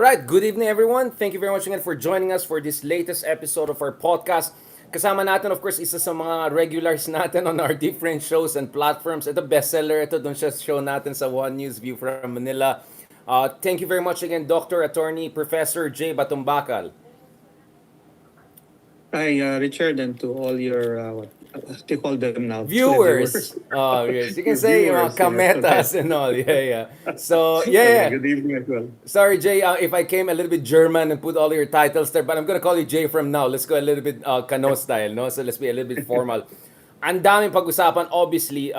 right, good evening everyone. Thank you very much again for joining us for this latest episode of our podcast. Kasama natin of course isa sa mga regulars natin on our different shows and platforms. Ito bestseller, ito dun siya show natin sa One News View from Manila. Thank you very much again Dr. Attorney Professor J. Batumbakal. Hi, Richard, and to all your what do you call them now? Viewers. Viewers. Oh, yes. You can Your say yung mga viewers, yes. Okay. kametas and all. Yeah, yeah. So, yeah, Okay, yeah. good evening as well. Sorry, Jay, if I came a little bit German and put all your titles there, but I'm gonna call you Jay from now. Let's go a little bit Kano style, no? So let's be a little bit formal. Ang daming pag-usapan, obviously.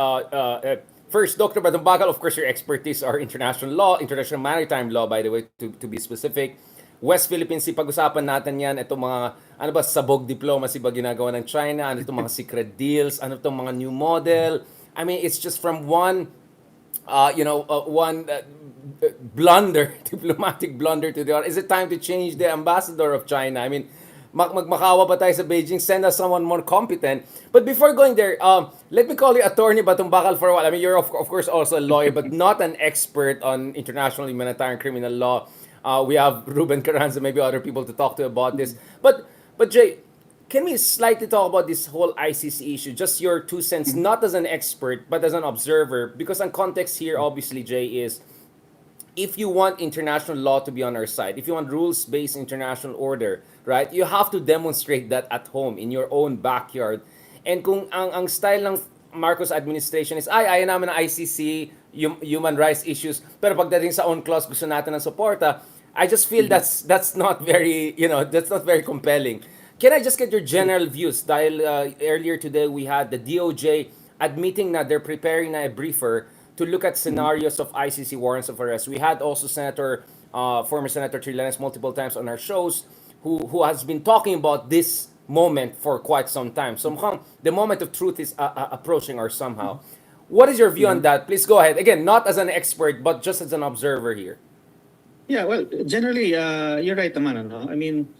First, Dr. Batumbakal, of course, your expertise are international law, international maritime law, by the way, to be specific. West Philippine Sea, pag-usapan natin yan. Itong mga, ano ba, sabog diplomacy ba ginagawa ng China? Ano itong mga secret deals? Ano itong mga new model? I mean, it's just from one one blunder, diplomatic blunder to the other. Is it time to change the ambassador of China? I mean, magmakawa pa tayo sa Beijing, send us someone more competent. But before going there, let me call you Attorney Batumbakal for a while. I mean, you're of course also a lawyer, but not an expert on international humanitarian criminal law. We have Ruben Carranza, maybe other people to talk to about this. But Jay, can we slightly talk about this whole ICC issue? Just your two cents, not as an expert, but as an observer. Because the context here, obviously, Jay, is if you want international law to be on our side, if you want rules-based international order, right, you have to demonstrate that at home, in your own backyard. And kung ang style ng Marcos administration is, ayaw namin ng ICC, human rights issues, pero pagdating sa own clause, gusto natin ng suporta, I just feel that's not very, that's not very compelling. Can I just get your general views? Dahil earlier today we had the DOJ admitting that they're preparing na a briefer to look at scenarios of ICC warrants of arrest. We had also former Senator Trillanes multiple times on our shows who has been talking about this moment for quite some time. So mukhang the moment of truth is approaching or somehow. What is your view on that? Please go ahead. Again, not as an expert, but just as an observer here. Yeah, well, generally, you're right, naman, ano? I mean,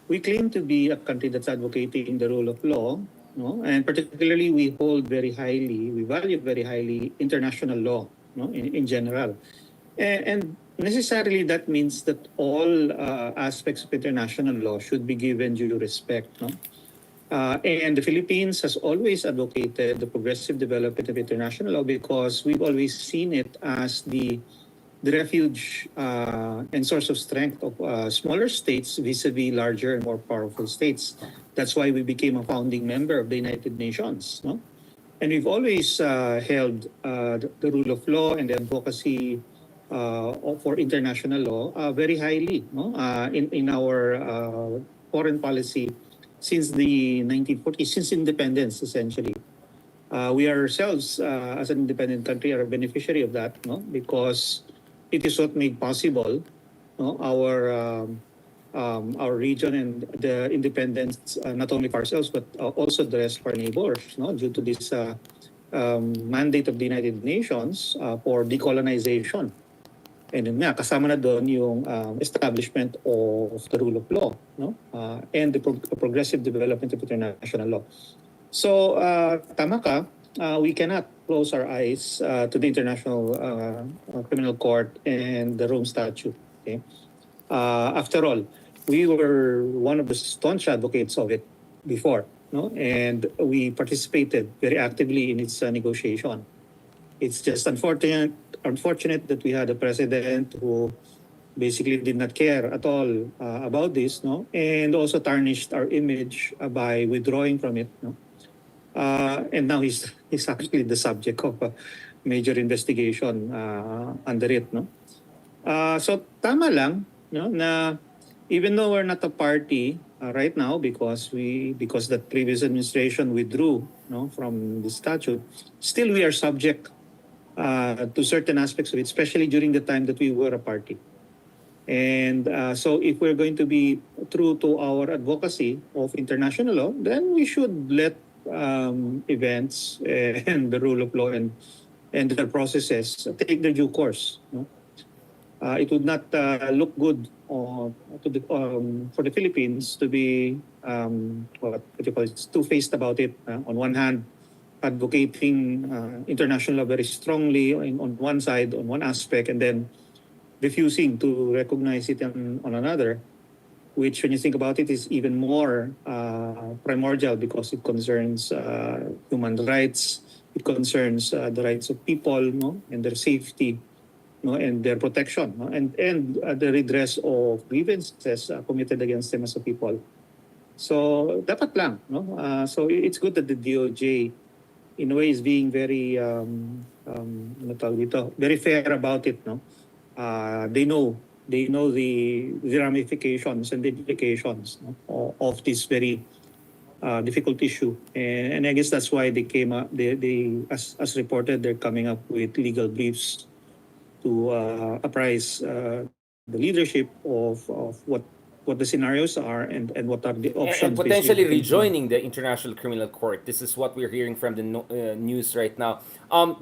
we claim to be a country that's advocating the rule of law, no? And particularly we value very highly international law, no? In general. And necessarily that means that all aspects of international law should be given due respect, no? And the Philippines has always advocated the progressive development of international law because we've always seen it as the refuge and source of strength of smaller states vis-a-vis larger and more powerful states. That's why we became a founding member of the United Nations, no? And we've always held the rule of law and the advocacy for international law very highly, no? In our foreign policy since the 1940s, since independence, essentially. We ourselves, as an independent country, are a beneficiary of that, no? Because it is what made possible, no, our region and the independence, not only for ourselves but also the rest of our neighbors, no, due to this mandate of the United Nations for decolonization. And yun nga, kasama na doon yung establishment of the rule of law, no, and the progressive development of international law. So, tama ka. We cannot close our eyes to the International Criminal Court and the Rome Statute. Okay? After all, we were one of the staunch advocates of it before, no? And we participated very actively in its negotiation. It's just unfortunate that we had a president who basically did not care at all about this, no, and also tarnished our image by withdrawing from it, no. And now he's actually the subject of a major investigation under it, no. So tama lang, no, na even though we're not a party right now because the previous administration withdrew, no, from the statute, still we are subject to certain aspects of it, especially during the time that we were a party. And so if we're going to be true to our advocacy of international law, then we should let events and the rule of law and their processes take their due course. No? It would not look good for the Philippines to be two-faced about it. On one hand, advocating international law very strongly on one side, on one aspect, and then refusing to recognize it on another, which, when you think about it, is even more primordial because it concerns human rights. It concerns the rights of people, no, and their safety, no, and their protection, no, and the redress of grievances committed against them as a people. So dapat lang, no. So it's good that the DOJ, in a way, is being very ano tawag dito, very fair about it, no. They know the ramifications and the implications, no, of this very difficult issue, and I guess that's why they came up. They as reported, they're coming up with legal briefs to apprise the leadership of what the scenarios are and what are the And options basically potentially they can take. rejoining the International Criminal Court. This is what we're hearing from the news right now.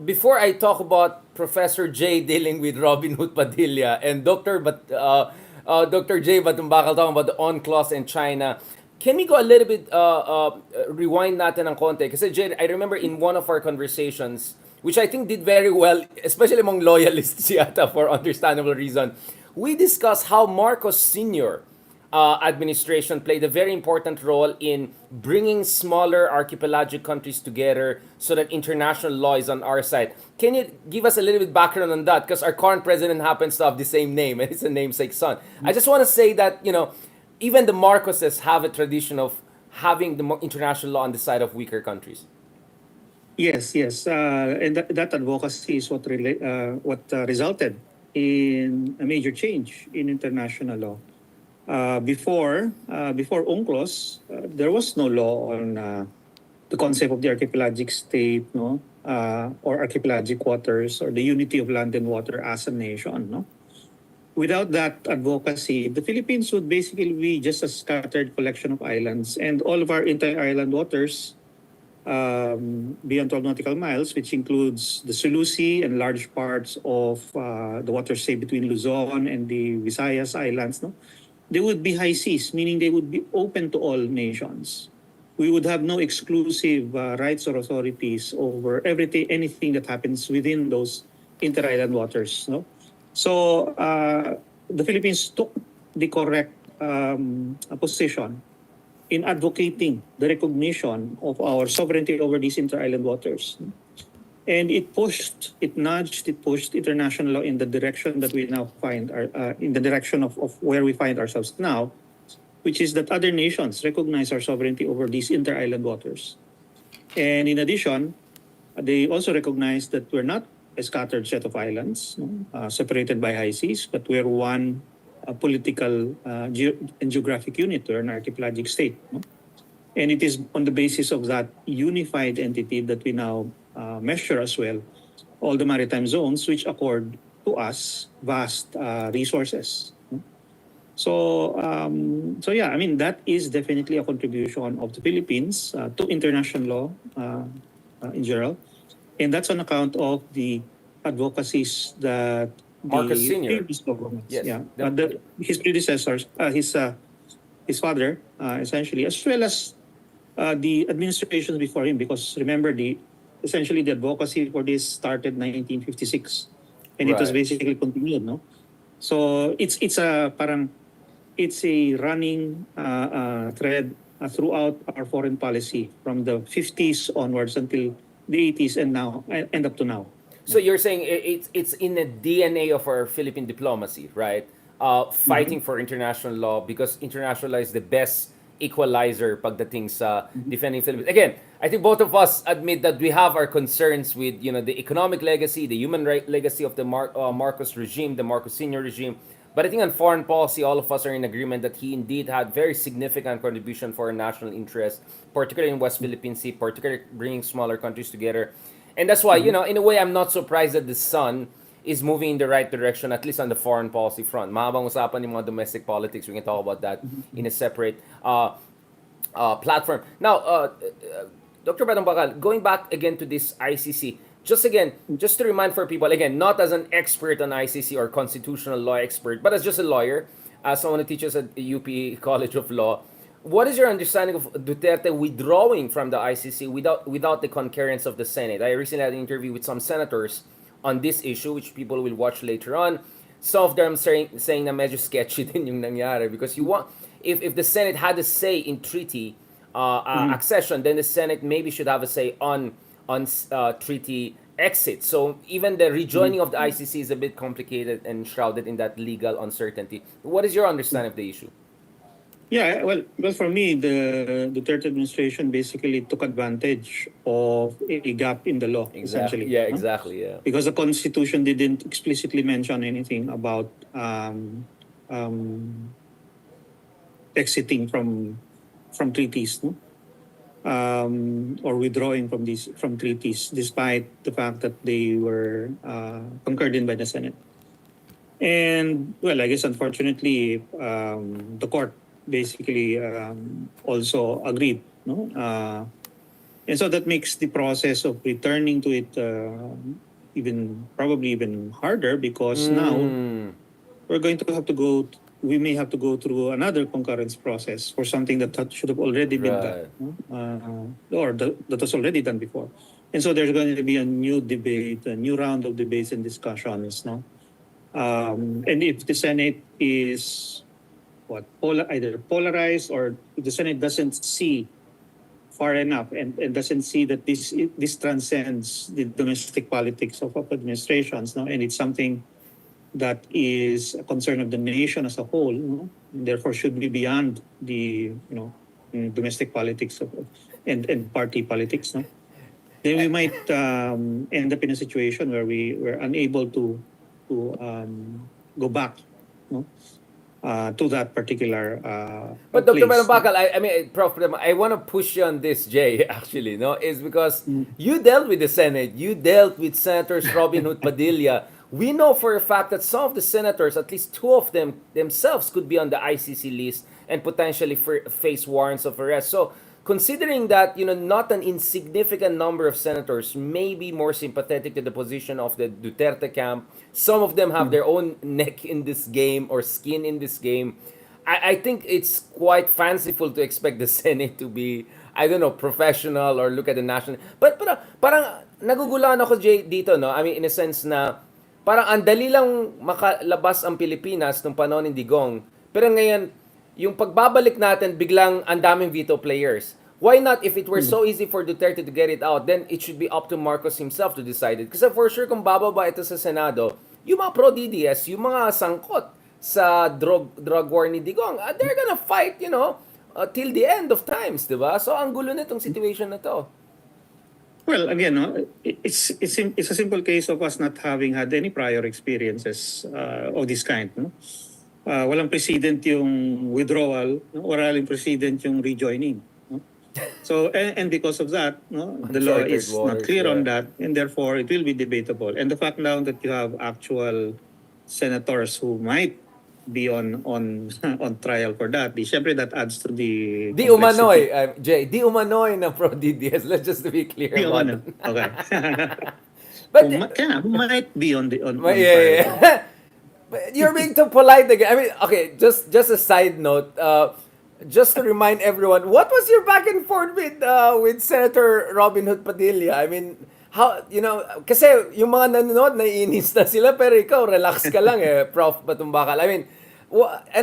Before I talk about Professor J dealing with Robin Hood Padilla and Dr. J Batumbakal talking about the UNCLOS and China, can we go a little bit, rewind natin ng konti? Kasi Jay, I remember in one of our conversations, which I think did very well, especially among loyalists yata for understandable reason, we discussed how Marcos Sr. Administration played a very important role in bringing smaller archipelagic countries together so that international law is on our side. Can you give us a little bit background on that? Because our current president happens to have the same name and it's a namesake son. I just want to say that, even the Marcoses have a tradition of having the international law on the side of weaker countries. Yes, yes, and that advocacy is what resulted in a major change in international law. Before UNCLOS, there was no law on the concept of the archipelagic state, no, or archipelagic waters, or the unity of land and water as a nation, no. Without that advocacy, the Philippines would basically be just a scattered collection of islands, and all of our inter-island waters beyond 12 nautical miles, which includes the Sulu Sea and large parts of the water, say, between Luzon and the Visayas Islands, no, they would be high seas, meaning they would be open to all nations. We would have no exclusive rights or authorities over anything that happens within those inter-island waters. No, so the Philippines took the correct position in advocating the recognition of our sovereignty over these inter-island waters. And it pushed international law in the direction that we now find, in the direction of where we find ourselves now, which is that other nations recognize our sovereignty over these inter-island waters. And in addition, they also recognize that we're not a scattered set of islands, no, separated by high seas, but we're one political and geographic unit. We're an archipelagic state. No? And it is on the basis of that unified entity that we now measure as well all the maritime zones, which accord to us vast resources. So yeah, I mean, that is definitely a contribution of the Philippines to international law in general, and that's on account of the advocacies that Marcos the Sr. previous governments, Yes. yeah, his predecessors, his father, essentially, as well as the administrations before him, because remember, essentially the advocacy for this started 1956, and it was Right. basically continued, no. So it's a running thread throughout our foreign policy from the 50s onwards until the 80s and now and up to now. So you're saying it's in the DNA of our Philippine diplomacy, right? Fighting for international law because international law is the best equalizer pagdating sa defending Philippines. Again, I think both of us admit that we have our concerns with the economic legacy, the human right legacy of the Marcos regime, the Marcos Senior regime. But I think on foreign policy, all of us are in agreement that he indeed had very significant contribution for our national interest, particularly in West Philippine Sea, particularly bringing smaller countries together. And that's why, in a way, I'm not surprised that the son is moving in the right direction, at least on the foreign policy front. Mahabang usapan yung mga domestic politics. We can talk about that in a separate platform. Now, Dr. Badong Bakal, going back again to this ICC, just to remind for people, again, not as an expert on ICC or constitutional law expert, but as just a lawyer, as someone who teaches at the UP College of Law, what is your understanding of Duterte withdrawing from the ICC without the concurrence of the Senate? I recently had an interview with some senators on this issue, which people will watch later on. some of them saying na medyo sketchy din yung nangyari because you want if the Senate had a say in treaty Mhm. accession, then the Senate maybe should have a say on treaty exit. So even the Mhm. rejoining of the ICC is a bit complicated and shrouded in that legal uncertainty. What is your understanding of the issue? Yeah, well, for me, the Duterte administration basically took advantage of a gap in the law, Exactly. essentially, Yeah. no? Exactly. Yeah. Because the Constitution didn't explicitly mention anything about um, exiting from treaties, no? Or withdrawing from treaties, despite the fact that they were concurred in by the Senate. And well, I guess unfortunately, the court basically also agreed. No, and so that makes the process of returning to it probably even harder because now Mm, we're going to have to go. We may have to go through another concurrence process for something should have already been done, right. no? That was already done before. And so there's going to be a new debate, a new round of debates and discussions, no? And if the Senate is either polarized, or if the Senate doesn't see far enough and doesn't see that this transcends the domestic politics of administrations, no, and it's something that is a concern of the nation as a whole, no? And therefore should be beyond the domestic politics and party politics, no? Then we might end up in a situation where we were unable to go back, no, to that particular But Dr. place. No? Manambakal, I mean, Prof, I want to push you on this, Jay, actually, no? Is because Mm. you dealt with the Senate, you dealt with Senators Robin Hood Padilla. We know for a fact that some of the senators, at least two of them themselves, could be on the ICC list and potentially face warrants of arrest. So, considering that, not an insignificant number of senators may be more sympathetic to the position of the Duterte camp, some of them have Mm. their own neck in this game or skin in this game. I think it's quite fanciful to expect the Senate to be, I don't know, professional or look at the national. But parang nagugulan ako, Jay, dito, no? I mean, in a sense na parang ang dali lang makalabas ang Pilipinas nung panahon ni Digong. Pero ngayon, yung pagbabalik natin, biglang ang daming veto players. Why not, if it were Mm. so easy for Duterte to get it out, then it should be up to Marcos himself to decide it. Kasi for sure, kung bababa ito sa Senado, yung mga pro-DDS, yung mga sangkot sa drug war ni Digong, they're gonna fight, till the end of times, di ba? So, ang gulo nitong situation na to. Well, again, no, it's a simple case of us not having had any prior experiences of this kind. No? Walang precedent yung withdrawal, no? Walang precedent yung rejoining. No? So, and because of that, no, the law Uncharted is not waters, clear on yeah. that, and therefore it will be debatable. And the fact now that you have actual senators who might be on on trial for that, syempre that adds to the Di umano'y, complexity. Jay, di umano'y na pro-DDS. Let's just to be clear Yung about ano, it. okay. But, Kaya might be on yeah, trial for that. yeah. But you're being too polite again. I mean, okay, just a side note. Just to remind everyone, what was your back and forth with Senator Robin Hood Padilla? I mean, how, kasi yung mga nanonood, naiinis na sila, pero ikaw, relax ka lang Prof. Batumbakal. I mean,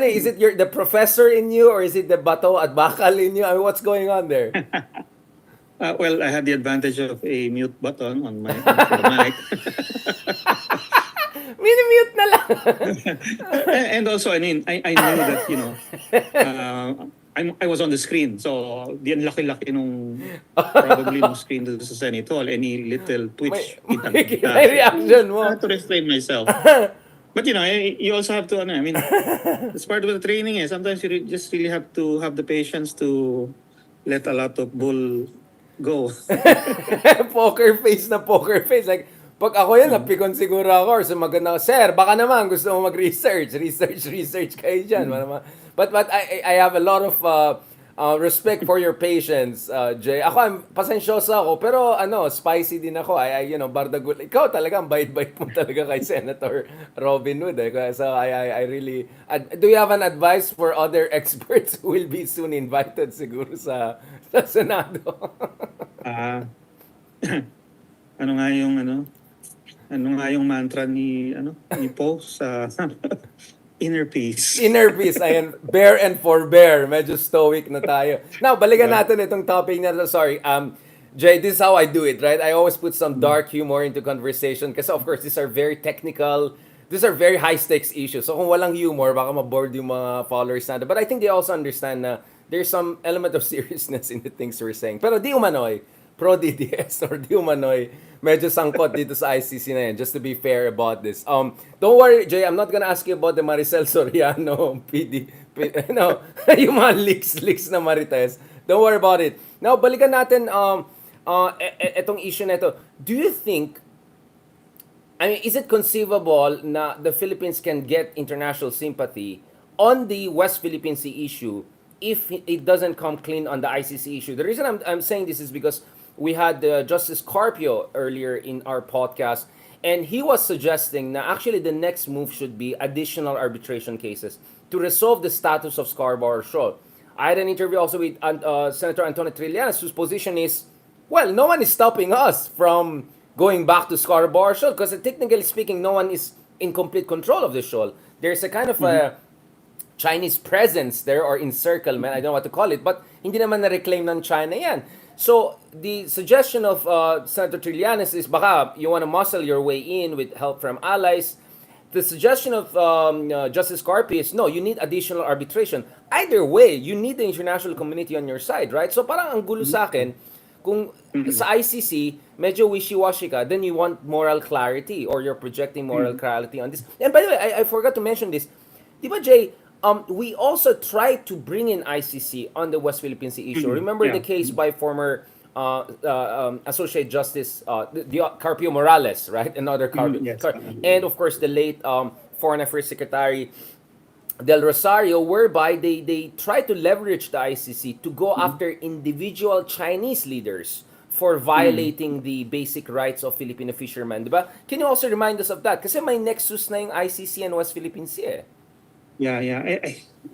is it the professor in you, or is it the bato at bakal in you? I mean, what's going on there? Well, I had the advantage of a mute button for the mic. Minimute na lang. And also, I mean, I knew that, I was on the screen. So, di ang laki-laki probably nung screen doon sa Senate Hall. Any little twitch, May kitang-kita. So, reaction mo. I had to restrain myself. But, you also have to, I mean, it's part of the training. Sometimes you just really have to have the patience to let a lot of bull go. Poker face na poker face. Like, pag ako yan, napikon siguro ako or sumagot na ako, Sir, baka naman gusto mo mag-research. Research kayo dyan. But I have a lot of respect for your patience, Jay. Ako, pasensyosa ako, pero spicy din ako. Bardagul. Ikaw talaga, ang bait-bait mo talaga kay Senator Robin Hood. So I really... do you have an advice for other experts who will be soon invited siguro sa Senado? Ah, ano nga yung Ano nga yung mantra ni Poe sa inner peace. Inner peace, ayan, bear and forbear. Medyo stoic na tayo. Now, balikan Yeah. natin itong topic na to. Sorry, Jay, this is how I do it, right? I always put some Mm. dark humor into conversation kasi of course, these are very technical, these are very high-stakes issues. So kung walang humor, baka ma-board yung mga followers natin. But I think they also understand na there's some element of seriousness in the things we're saying. Pero di umano'y, pro DDS or di umano'y, medyo sangkot dito sa ICC na yan, just to be fair about this. Don't worry, Jay, I'm not gonna ask you about the Maricel Soriano no, yung mga leaks na Marites. Don't worry about it. Now, balikan natin etong issue na ito. Do you think, I mean, is it conceivable na the Philippines can get international sympathy on the West Philippine Sea issue if it doesn't come clean on the ICC issue? The reason I'm saying this is because we had Justice Carpio earlier in our podcast, and he was suggesting that actually the next move should be additional arbitration cases to resolve the status of Scarborough Shoal. I had an interview also with Senator Antonio Trillanes, whose position is, well, no one is stopping us from going back to Scarborough Shoal because technically speaking, no one is in complete control of the shoal. There's a kind of Mhm. a Chinese presence there or encirclement, I don't know what to call it, but hindi naman na-reclaim ng China yan. So, the suggestion of Senator Trillanes is baka you want to muscle your way in with help from allies. The suggestion of Justice Carpi is, no, you need additional arbitration. Either way, you need the international community on your side, right? So parang ang gulo sa akin, kung Mhm. sa ICC, medyo wishy-washy ka, then you want moral clarity or you're projecting moral Mhm. clarity on this. And by the way, I forgot to mention this. Di ba, Jay, we also tried to bring in ICC on the West Philippine Sea issue. Mhm. Remember the Yeah. case by former Associate Justice Carpio Morales, right? Another Mhm. Carpio. Yes. And of course, the late Foreign Affairs Secretary Del Rosario, whereby they try to leverage the ICC to go Mhm. after individual Chinese leaders for Mhm. violating the basic rights of Filipino fishermen, di ba? Can you also remind us of that? Kasi may nexus na yung ICC and West Philippine Sea eh. Yeah, yeah.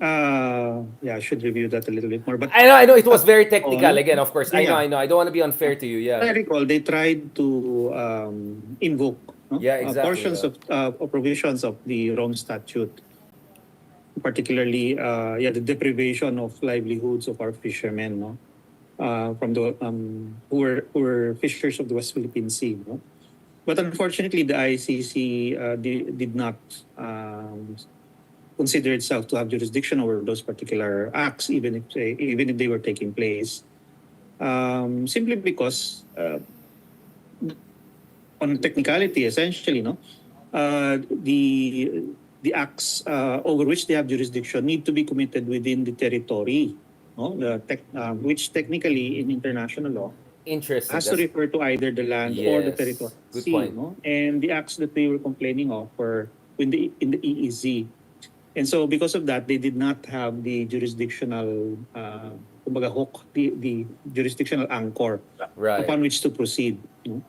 Yeah, I should review that a little bit more. But I know it was as very I technical. recall, Again, of course, yeah, I know. I don't want to be unfair to you. as Yeah, I recall, they tried to invoke, no, yeah, exactly. portions Yeah. of provisions of the Rome Statute, particularly, yeah, the deprivation of livelihoods of our fishermen, no, from the who were fishers of the West Philippine Sea, no. But unfortunately, the ICC did not consider itself to have jurisdiction over those particular acts, even if they were taking place, simply because on technicality, essentially, no, the acts over which they have jurisdiction need to be committed within the territory, no, which technically in international law Interesting. has to That's refer to either the land or the yes. territorial Good sea, point. no? And the acts that they were complaining of were in the EEZ. And so because of that, they did not have the jurisdictional kumbaga hook, the jurisdictional anchor Right. upon which to proceed, no?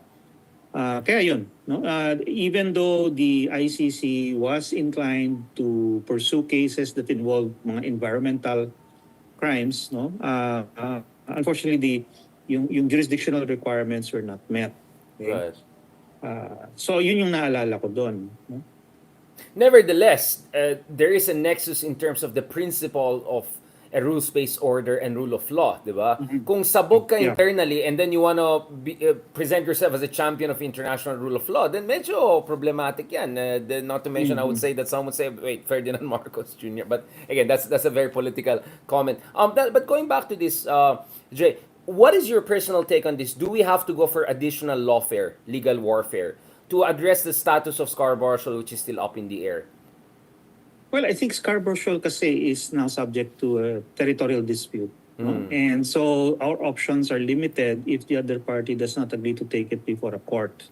Kaya yun, no? Even though the ICC was inclined to pursue cases that involve mga environmental crimes, no? Unfortunately, yung jurisdictional requirements were not met. Okay? Right. So yun yung naalala ko doon. No? Nevertheless, there is a nexus in terms of the principle of a rules-based order and rule of law, di ba? Mhm. Kung sabog ka Yeah. internally and then you wanna present yourself as a champion of international rule of law, then medyo problematic yan. Not to mention, I would Mhm. say that some would say, wait, Ferdinand Marcos Jr. But again, that's a very political comment. But going back to this, Jay, what is your personal take on this? Do we have to go for additional lawfare, legal warfare, to address the status of Scarborough Shoal, which is still up in the air? Well, I think Scarborough Shoal kasi is now subject to a territorial dispute. No? And so our options are limited if the other party does not agree to take it before a court.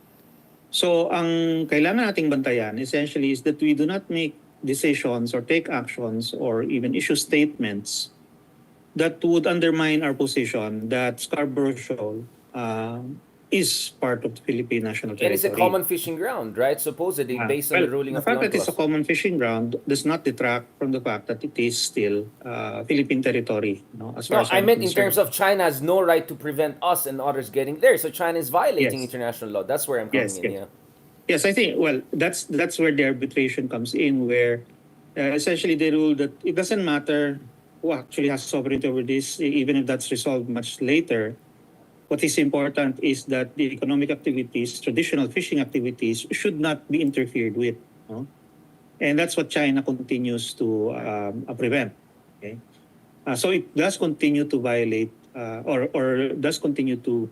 So ang kailangan nating bantayan essentially is that we do not make decisions or take actions or even issue statements that would undermine our position that Scarborough Shoal is part of the Philippine national And it's a territory. common fishing ground, right? Supposedly, based on Well, the ruling the of the fact that it's a UNCLOS. common fishing ground does not detract from the fact that it is still Philippine territory, no, as far No, as I I'm meant in terms concerned. of China has no right to prevent us and others getting there. So China is violating Yes, international law. That's where I'm coming yes, in, yes. yeah. Yes, I think, well, that's where the arbitration comes in, where essentially they rule that it doesn't matter who actually has sovereignty over this, even if that's resolved much later. What is important is that the economic activities, traditional fishing activities, should not be interfered with. No? And that's what China continues to prevent. Okay? So it does continue to violate or does continue to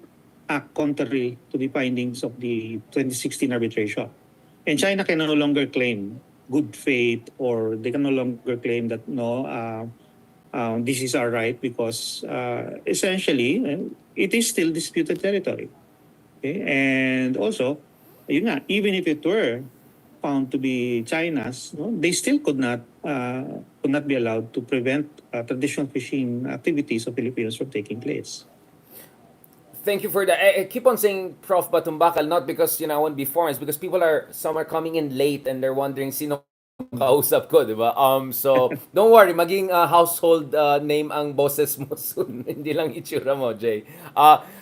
act contrary to the findings of the 2016 arbitration. And China can no longer claim good faith, or they can no longer claim that no, this is our right, because essentially it is still disputed territory. Okay? And also, yun nga, even if it were found to be China's, no, they still could not be allowed to prevent traditional fishing activities of Filipinos from taking place. Thank you for that. I keep on saying Prof. Batumbakal, not because I want to be foreign, it's because some are coming in late and they're wondering sino kausap ko, di ba? So don't worry, maging household name ang boses mo soon. Hindi lang itsura mo, Jay.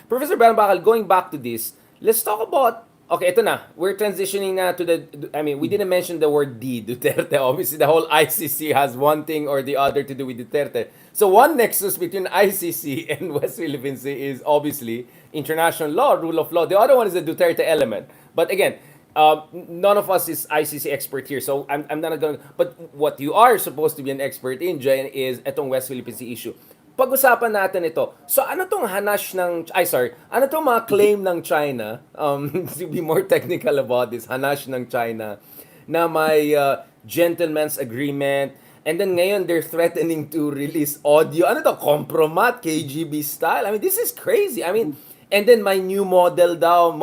Professor Batumbakal, going back to this, let's talk about. Okay, ito na. We're transitioning na to the. I mean, we didn't mention the word D, Duterte. Obviously, the whole ICC has one thing or the other to do with Duterte. So one nexus between ICC and West Philippine Sea is obviously international law, rule of law. The other one is the Duterte element. But again, none of us is ICC expert here, so I'm not going. But what you are supposed to be an expert in, Jen, is etong West Philippine Sea issue. Pag-usapan natin ito. So ano tong ano tong mga claim ng China, to be more technical about this, hanash ng China, na may gentleman's agreement, and then ngayon they're threatening to release audio. Ano to, compromat, KGB style? I mean, this is crazy. I mean, and then my new model ng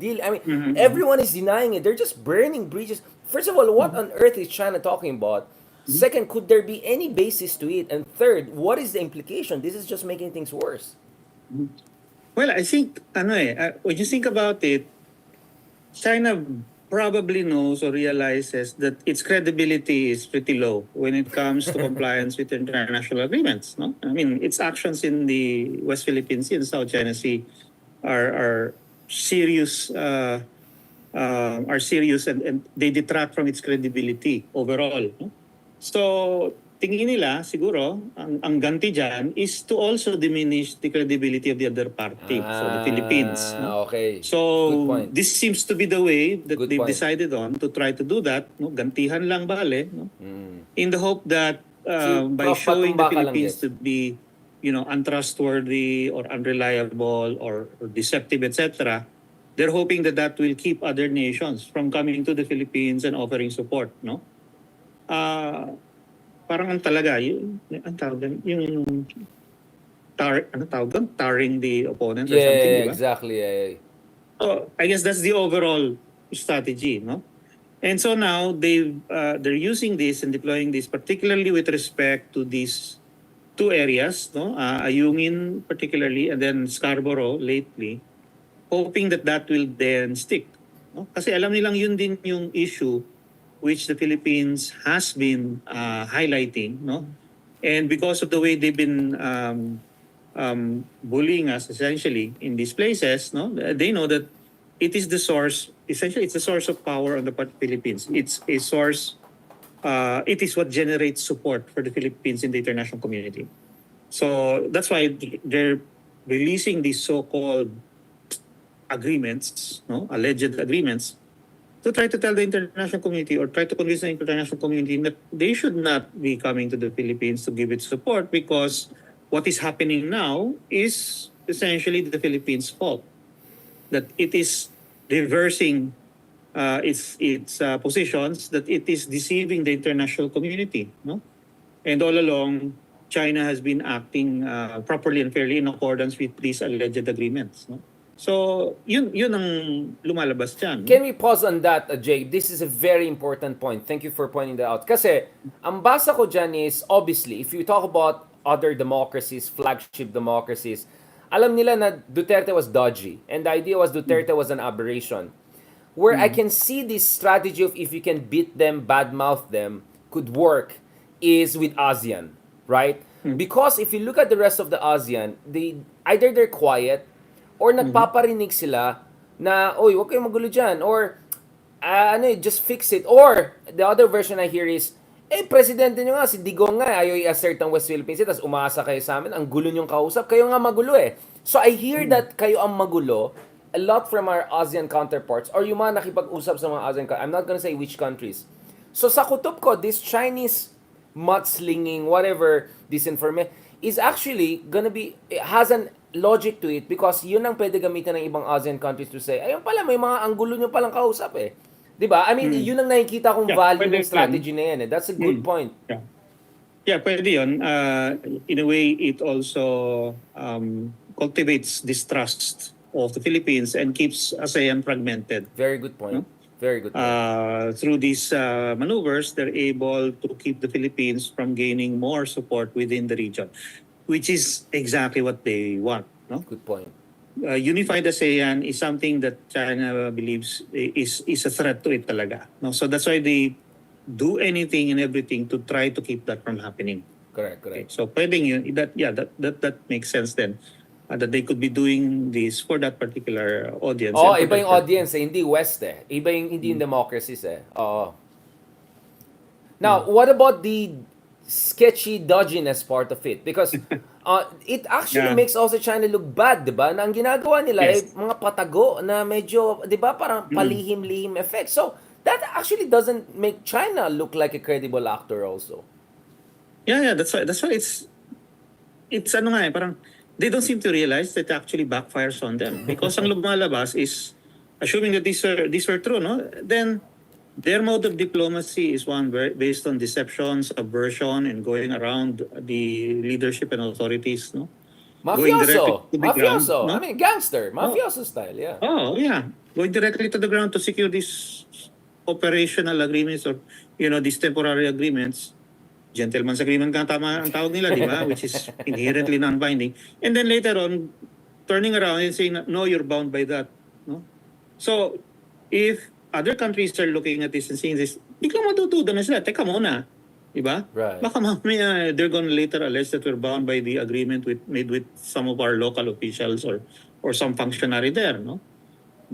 deal. I mean, everyone is denying it. They're just burning bridges. First of all, what on earth is China talking about? Second, could there be any basis to it? And third, what is the implication? This is just making things worse. Well, I think, when you think about it, China probably knows or realizes that its credibility is pretty low when it comes to compliance with international agreements. No, I mean, its actions in the West Philippine Sea and South China Sea are serious. Are serious, and they detract from its credibility overall. No? So, tingin nila, siguro, ang ganti dyan is to also diminish the credibility of the other party, so the Philippines. No? Okay. Good So, point. this seems to be the way that Good they've point. decided on to try to do that. No? Gantihan lang bale, no? In the hope that by Prof. showing the Patumbaka lang, Philippines yes. to be untrustworthy or unreliable or deceptive, etc., they're hoping that that will keep other nations from coming to the Philippines and offering support, no? Parang ang talaga, ang tawag doon, yung ano tawag doon? Tarring the opponent or something, di Yeah, ba? exactly. Yeah. So, I guess that's the overall strategy, no? And so now they're using this and deploying this, particularly with respect to these two areas, no? Ayungin particularly, and then Scarborough lately, hoping that that will then stick. No? Kasi alam nilang yun din yung issue which the Philippines has been highlighting, no? And because of the way they've been bullying us essentially in these places, no? They know that it is the source. Essentially, it's a source of power on the part of the Philippines. It's a source. It is what generates support for the Philippines in the international community. So that's why they're releasing these so-called agreements, no, alleged agreements, to try to tell the international community or try to convince the international community that they should not be coming to the Philippines to give it support, because what is happening now is essentially the Philippines' fault. That it is reversing its positions, that it is deceiving the international community, no? And all along, China has been acting properly and fairly in accordance with these alleged agreements, no? So, yun ang lumalabas dyan. Can we pause on that, Jay? This is a very important point. Thank you for pointing that out. Kasi, ang basa ko dyan is, obviously, if you talk about other democracies, flagship democracies, alam nila na Duterte was dodgy. And the idea was Duterte was an aberration. Where I can see this strategy of if you can beat them, badmouth them, could work is with ASEAN, right? Because if you look at the rest of the ASEAN, either they're quiet or nagpaparinig sila na, oy, huwag kayong magulo dyan. Or, just fix it. Or, the other version I hear is, presidente nyo nga, si Digong nga, ayaw i-assert ang West Philippine Sea, tapos umasa kayo sa amin, ang gulo nyong kausap, kayo nga magulo eh. So, I hear Mm. that kayo ang magulo, a lot from our ASEAN counterparts, or yung mga nakipag-usap sa mga ASEAN countries, I'm not gonna say which countries. So, sa kutob ko, this Chinese mudslinging, whatever, disinformation, is actually gonna be, it has an logic to it because yun ang pwede gamitin ng ibang ASEAN countries to say, ayun pala, may mga anggulo nyo palang kausap eh. 'Di ba? I mean, Mm. yun ang nakikita kong Yeah, value pwede ng yun. strategy na yan eh. That's a good Mm. point. Yeah. Yeah, pwede yun. In a way, it also cultivates distrust of the Philippines and keeps ASEAN fragmented. Very good point. No? Very good point. Through these maneuvers, they're able to keep the Philippines from gaining more support within the region, which is exactly what they want. No? Good point. Unified ASEAN is something that China believes is a threat to it talaga. No? So that's why they do anything and everything to try to keep that from happening. Correct, Okay. correct. So pwedeng yun, that makes sense then. That they could be doing this for that particular audience. Oh, and for iba that yung purpose. audience eh. Hindi West eh. Iba yung, hindi yung democracies eh. Oo. Now, Mm. what about the sketchy dodginess part of it? Because it actually Yeah. makes also China look bad, di ba? Na ang ginagawa nila ay Yes. mga patago na medyo, di ba, parang Mm. palihim-lihim effect. So, that actually doesn't make China look like a credible actor also. Yeah. That's why it's ano nga eh, parang they don't seem to realize that it actually backfires on them because ang lumalabas is assuming that these were true, no? Then their mode of diplomacy is one based on deception, subversion, and going around the leadership and authorities, no? Going directly Mafioso. to the ground, Mafioso. I no? mean, gangster. Oh, Mafioso style, yeah. oh yeah. Going directly to the ground to secure these operational agreements or, these temporary agreements. Gentleman's agreement nga tama ang tawag nila, di ba? Which is inherently non-binding. And then later on, turning around and saying, no, you're bound by that. No? So, if other countries are looking at this and seeing this, biglang matutuda na sila. Teka muna. Di ba? Right. Baka mamaya they're gonna later allege that we're bound by the agreement made with some of our local officials or some functionary there. No?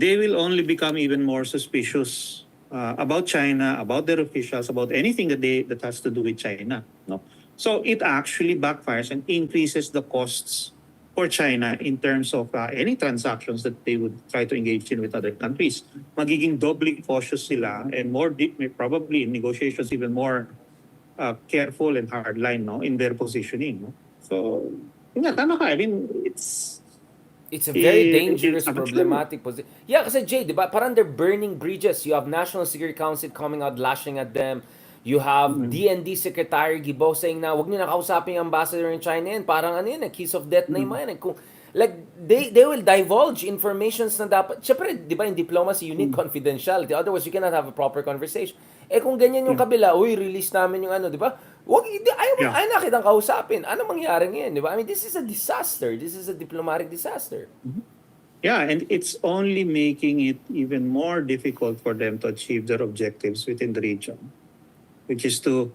They will only become even more suspicious about China, about their officials, about anything that has to do with China. No? So it actually backfires and increases the costs for China in terms of any transactions that they would try to engage in with other countries. Magiging doubly cautious sila and more deep, probably in negotiations even more careful and hardline, no, in their positioning. No? So, yun nga, tama ka. I mean, It's a very dangerous, I'm sure. problematic position. Yeah, kasi Jay, di ba, parang they're burning bridges. You have National Security Council coming out lashing at them. You have DND Secretary Gibo saying na wag niyo nakausapin yung ambassador in China yan. Parang ano yun, kiss of death na yung mga yan. Kung, like, they will divulge informations na dapat. Siyempre, di ba, in diplomacy, you need confidentiality. Otherwise, you cannot have a proper conversation. Kung ganyan yung kabila, uy, release namin yung ano, di ba? Wag, ayaw na kitang kausapin. Ano mangyari ngayon, di ba? I mean, this is a disaster. This is a diplomatic disaster. Yeah, and it's only making it even more difficult for them to achieve their objectives within the region, which is to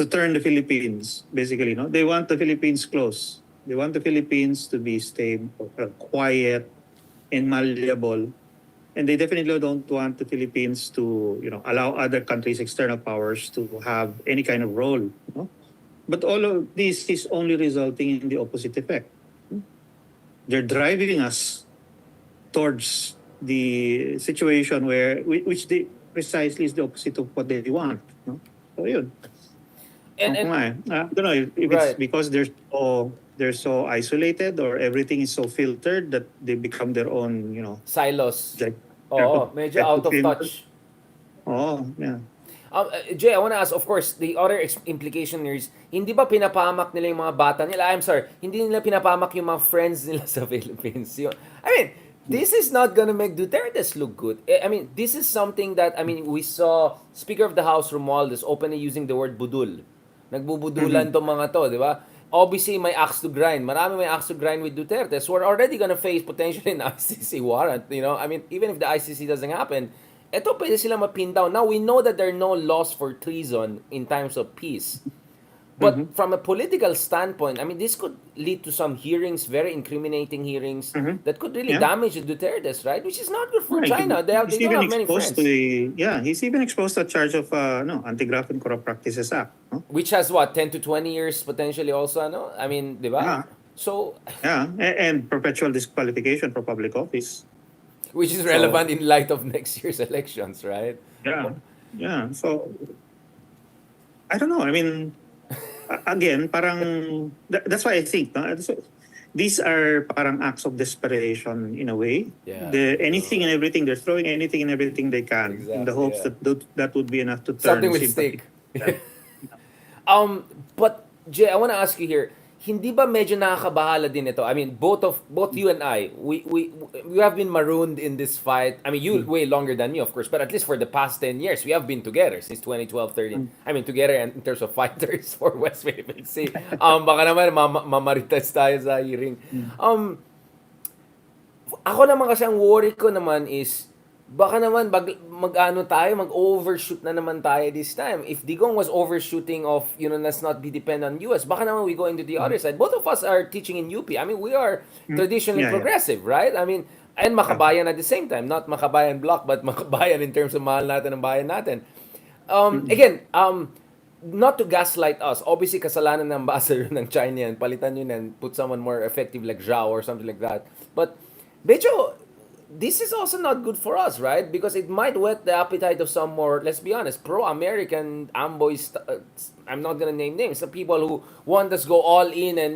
turn the Philippines basically. No, they want the Philippines close. They want the Philippines to be stable, quiet, and malleable, and they definitely don't want the Philippines to allow other countries, external powers, to have any kind of role. No? But all of this is only resulting in the opposite effect. They're driving us towards the situation which they precisely is the opposite of what they want. No? So yun. And I don't know if Right. it's because they're so isolated or everything is so filtered that they become their own, silos. like, Oo, medyo out of filter. touch. Oh, yeah. Jay, I want to ask, of course, the other implication here is, hindi ba pinapahamak nila yung mga bata nila? I'm sorry, hindi nila pinapahamak yung mga friends nila sa Philippines. I mean, this is not gonna make Duterte's look good. I mean, this is something that, we saw Speaker of the House Romualdez openly using the word budul. Nagbubudulan tong mga to, di ba? Obviously, may axe to grind. Marami may axe to grind with Duterte. So we're already gonna face potentially an ICC warrant. I mean, even if the ICC doesn't happen, eto pwede sila mapin down. Now, we know that there are no laws for treason in times of peace. But from a political standpoint, I mean, this could lead to some hearings, very incriminating hearings, that could really Yeah. damage the Dutertes, right? Which is not good for Right. China. They He's don't even have many exposed friends. to he's even exposed to a charge of no, Anti-Graft and Corrupt Practices Act. No? Which has what, 10 to 20 years potentially also, no? I mean, di ba? Yeah. So, Yeah. And perpetual disqualification for public office. which is So relevant in light of next year's elections, right? yeah. Yeah. So I don't know. I mean, again, parang that's why I think these are parang acts of desperation in a way. Yeah. Anything and everything they're throwing anything and everything they can in the Exactly, hopes yeah. that would be enough to Something turn will sympathy. stick. Yeah. But Jay, I want to ask you here, hindi ba medyo nakakabahala din ito? I mean, both you and I, we have been marooned in this fight. I mean, you way longer than me, of course, but at least for the past 10 years, we have been together since 2012, 13. I mean, together in terms of fighters for West Philippine Sea. Baka naman mamaritas tayo sa hearing. Ako naman kasi ang worry ko naman is baka naman mag-ano tayo, mag-overshoot na naman tayo this time. If Digong was overshooting of, let's not be dependent on US, baka naman we go into the other side. Both of us are teaching in UP. I mean, we are traditionally Yeah, yeah. progressive, right? I mean, and makabayan at the same time. Not makabayan block, but makabayan in terms of mahal natin ang bayan natin. Again, not to gaslight us. Obviously, kasalanan ng ambassador ng China yan. Palitan yun and put someone more effective like Zhao or something like that. But, Becho, this is also not good for us, right? Because it might whet the appetite of some more, let's be honest, pro-American amboys. I'm not gonna name names. Some people who want us go all in and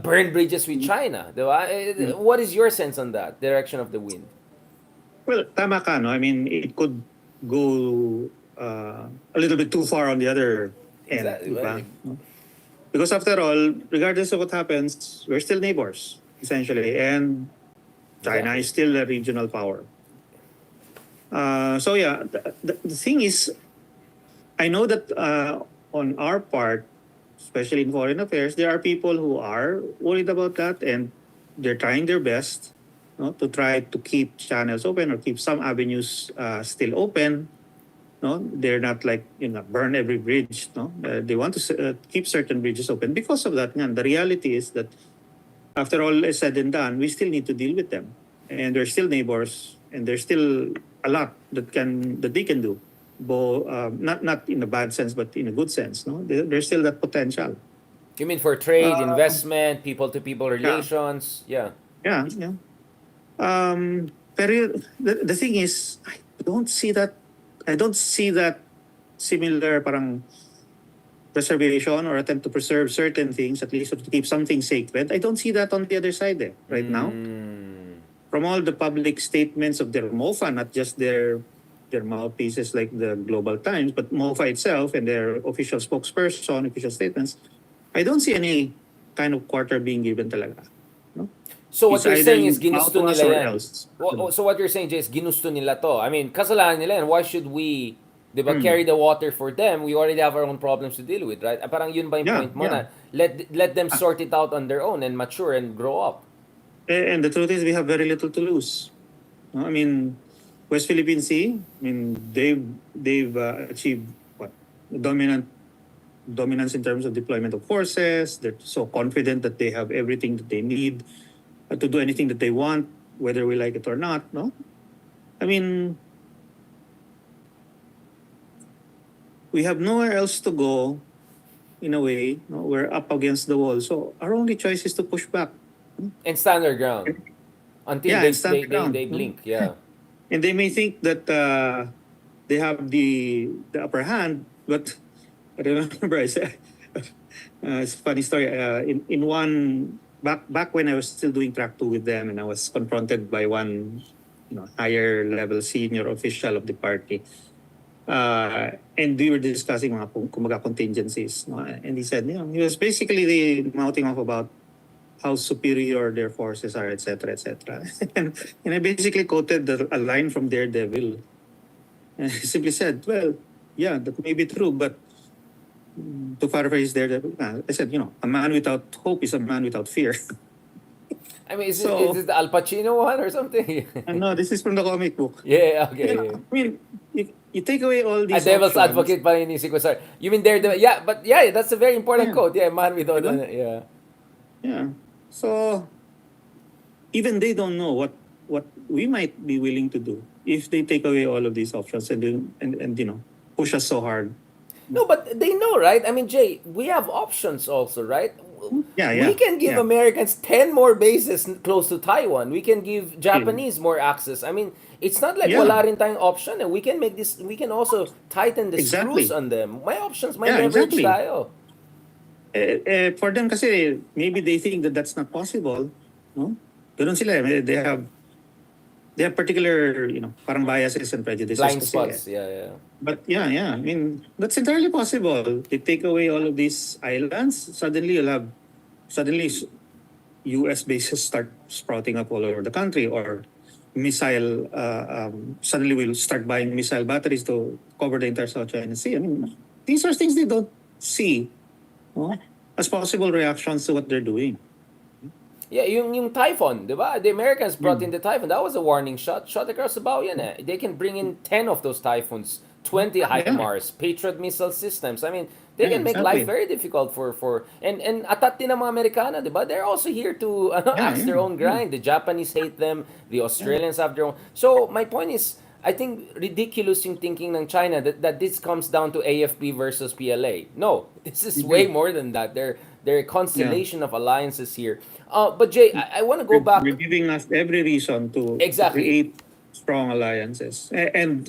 burn bridges with China. Diba? What is your sense on that direction of the wind? Well, tama ka, no? I mean, it could go a little bit too far on the other end. Exactly. Diba? Because after all, regardless of what happens, we're still neighbors, essentially. And China is still a regional power. So yeah, the thing is, I know that on our part, especially in foreign affairs, there are people who are worried about that and they're trying their best to try to keep channels open or keep some avenues still open. No, they're not like burn every bridge. No, they want to keep certain bridges open because of that. The reality is that after all is said and done, we still need to deal with them, and they're still neighbors, and there's still a lot that they can do, not in a bad sense, but in a good sense. No, there's still that potential. You mean for trade, investment, people-to-people relations? Yeah. Yeah, yeah. Pero the thing is, I don't see that. I don't see that similar parang preservation or attempt to preserve certain things, at least to keep something sacred. I don't see that on the other side right now. From all the public statements of their MOFA, not just their mouthpieces like the Global Times, but MOFA itself and their official spokesperson, official statements, I don't see any kind of quarter being given talaga. No? So what It's you're either saying is ginusto out to us nila or yan. else. So what you're saying, Jay, is ginusto nila to. I mean, kasalanan nila yan. Why should we, di ba, carry the water for them? We already have our own problems to deal with, right? Parang yun ba yung point mo na let them sort it out on their own and mature and grow up? And the truth is, we have very little to lose. No? I mean, West Philippine Sea, I mean, they've achieved what? Dominance in terms of deployment of forces. They're so confident that they have everything that they need to do anything that they want, whether we like it or not. No, I mean, we have nowhere else to go. In a way, no? We're up against the wall, so our only choice is to push back And stand their ground. Until Yeah, and stand their ground. they blink, yeah. And they may think that they have the upper hand, but I remember I said it's a funny story. In one back when I was still doing track 2 with them, and I was confronted by one higher level senior official of the party, and we were discussing mga kumaga contingencies, no? And he said, he was basically mouthing off about how superior their forces are, etc., etc. and I basically quoted a line from Daredevil. And I simply said, well, yeah, that may be true, but to paraphrase Daredevil, I said, a man without hope is a man without fear. I mean, is So, this the Al Pacino one or something? no, this is from the comic book. Yeah, Yeah, okay. I mean, you take away all A these devil's options. advocate pa rin inisip ko, sorry. You mean they're the, yeah, but yeah, that's a very important Yeah, quote. Yeah, man with all diba? the, yeah. Yeah. So, even they don't know what we might be willing to do if they take away all of these options and push us so hard. No, but they know, right? I mean, Jay, we have options also, right? Yeah, We yeah, can give yeah. Americans 10 more bases close to Taiwan. We can give Okay. Japanese more access. I mean, it's not like Yeah, wala rin tayong option. And we can make this, we can also tighten the screws exactly. on them. My options, my Yeah, leverage exactly. tayo. For them kasi, maybe they think that that's not possible. No? Ganun sila. They have particular, parang biases and prejudices Blind kasi. spots, yeah, yeah. But yeah, yeah. I mean, that's entirely possible. They take away all of these islands, suddenly U.S. bases start sprouting up all over the country, or suddenly we'll start buying missile batteries to cover the entire South China Sea. I mean, these are things they don't see, no, as possible reactions to what they're doing. Yeah, yung Typhoon, di ba? The Americans brought in Mm. the Typhoon. That was a warning shot. Shot across the bow yan eh. They can bring in 10 of those Typhoons, 20 Yeah, HIMARS, Patriot missile systems. I mean, they yeah, can make life exactly. very difficult for and atat din ng mga Amerikano, di ba? They're also here to Yeah, axe yeah, their own yeah, grind. The Japanese hate them. The yeah. Australians have their own. So, my point is, I think ridiculous yung thinking ng China that this comes down to AFP versus PLA. No, this is way Mhm. more than that. They're a Yeah. constellation of alliances here. But Jay, I want to go You're back. giving us every reason to Exactly, create strong alliances, and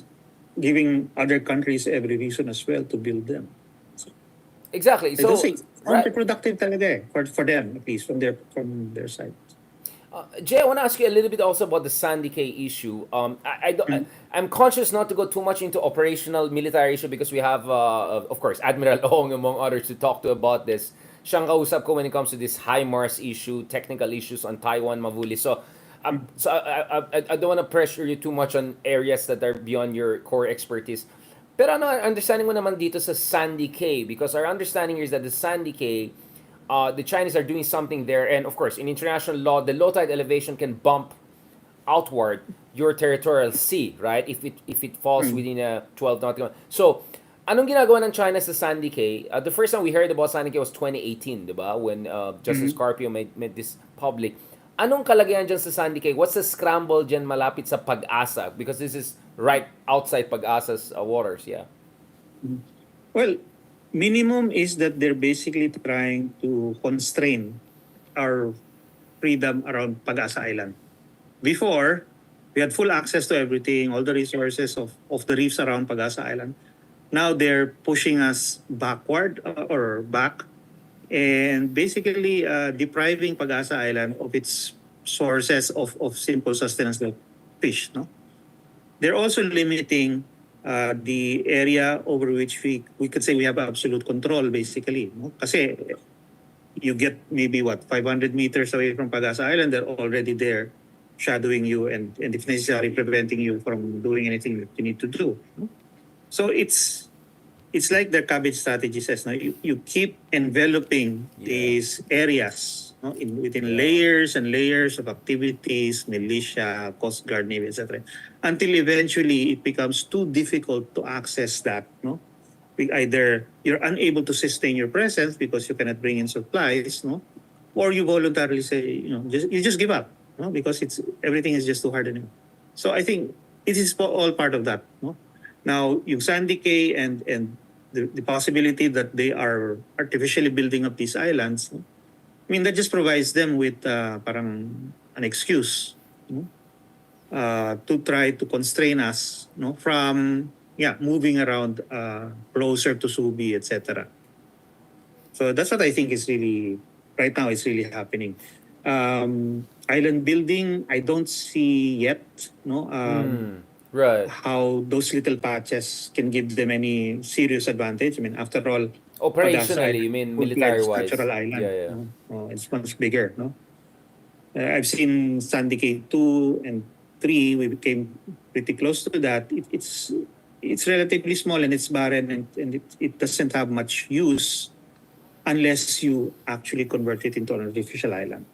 giving other countries every reason as well to build them. So, exactly. I don't So, say it's right, counterproductive talaga for them, at least from their side. Jay, I want to ask you a little bit also about the Sandy K issue. Mm. I'm conscious not to go too much into operational military issue because we have, of course, Admiral Ong among others to talk to about this. Siyang kausap ko when it comes to this high Mars issue, technical issues on Taiwan, Mavuli. So, Mm. I don't want to pressure you too much on areas that are beyond your core expertise. Pero ano, understanding mo naman dito sa Sandy K, because our understanding here is that the Sandy K, the Chinese are doing something there, and of course, in international law, the low tide elevation can bump outward your territorial sea, right? If it falls Mm. within a 12 nautical. So, anong ginagawa ng China sa Sandy K? The first time we heard about Sandy K was 2018, di ba? When Justice Mm. Carpio made this public. Anong kalagayan dyan sa Sandy K? What's the scramble dyan malapit sa Pag-asa? Because this is right outside Pag-asa's waters, yeah. Mm. Well, minimum is that they're basically trying to constrain our freedom around Pag-asa Island. Before, we had full access to everything, all the resources of the reefs around Pag-asa Island. Now they're pushing us backward, or back, and basically depriving Pag-asa Island of its sources of simple sustenance like fish. No, they're also limiting the area over which we could say we have absolute control, basically. No? Kasi you get maybe 500 meters away from Pag-asa Island, they're already there shadowing you, and if necessary preventing you from doing anything that you need to do. No? So it's like their cabbage strategy says, no, you keep enveloping Yeah. these areas, no, within Yeah. layers and layers of activities, militia, Coast Guard, Navy, etc., until eventually it becomes too difficult to access that. No, either you're unable to sustain your presence because you cannot bring in supplies, no, or you voluntarily say, you just give up, no, because it's everything is just too hard anymore. So I think it is all part of that, no. Now, yung Sandy Cay and the possibility that they are artificially building up these islands, no? I mean, that just provides them with parang an excuse, no? To try to constrain us, no, from moving around closer to Subi, etc. So that's what I think is really right now. It's really happening. Island building, I don't see yet. No, Right. how those little patches can give them any serious advantage. I mean, after all, Pag-asa Operationally, you Island, mean full-fledged military-wise? natural Yeah, island. yeah. No? It's much bigger. No, I've seen Sandy Cay 2 and 3. We became pretty close to that. It's relatively small and it's barren, and it doesn't have much use unless you actually convert it into an artificial island.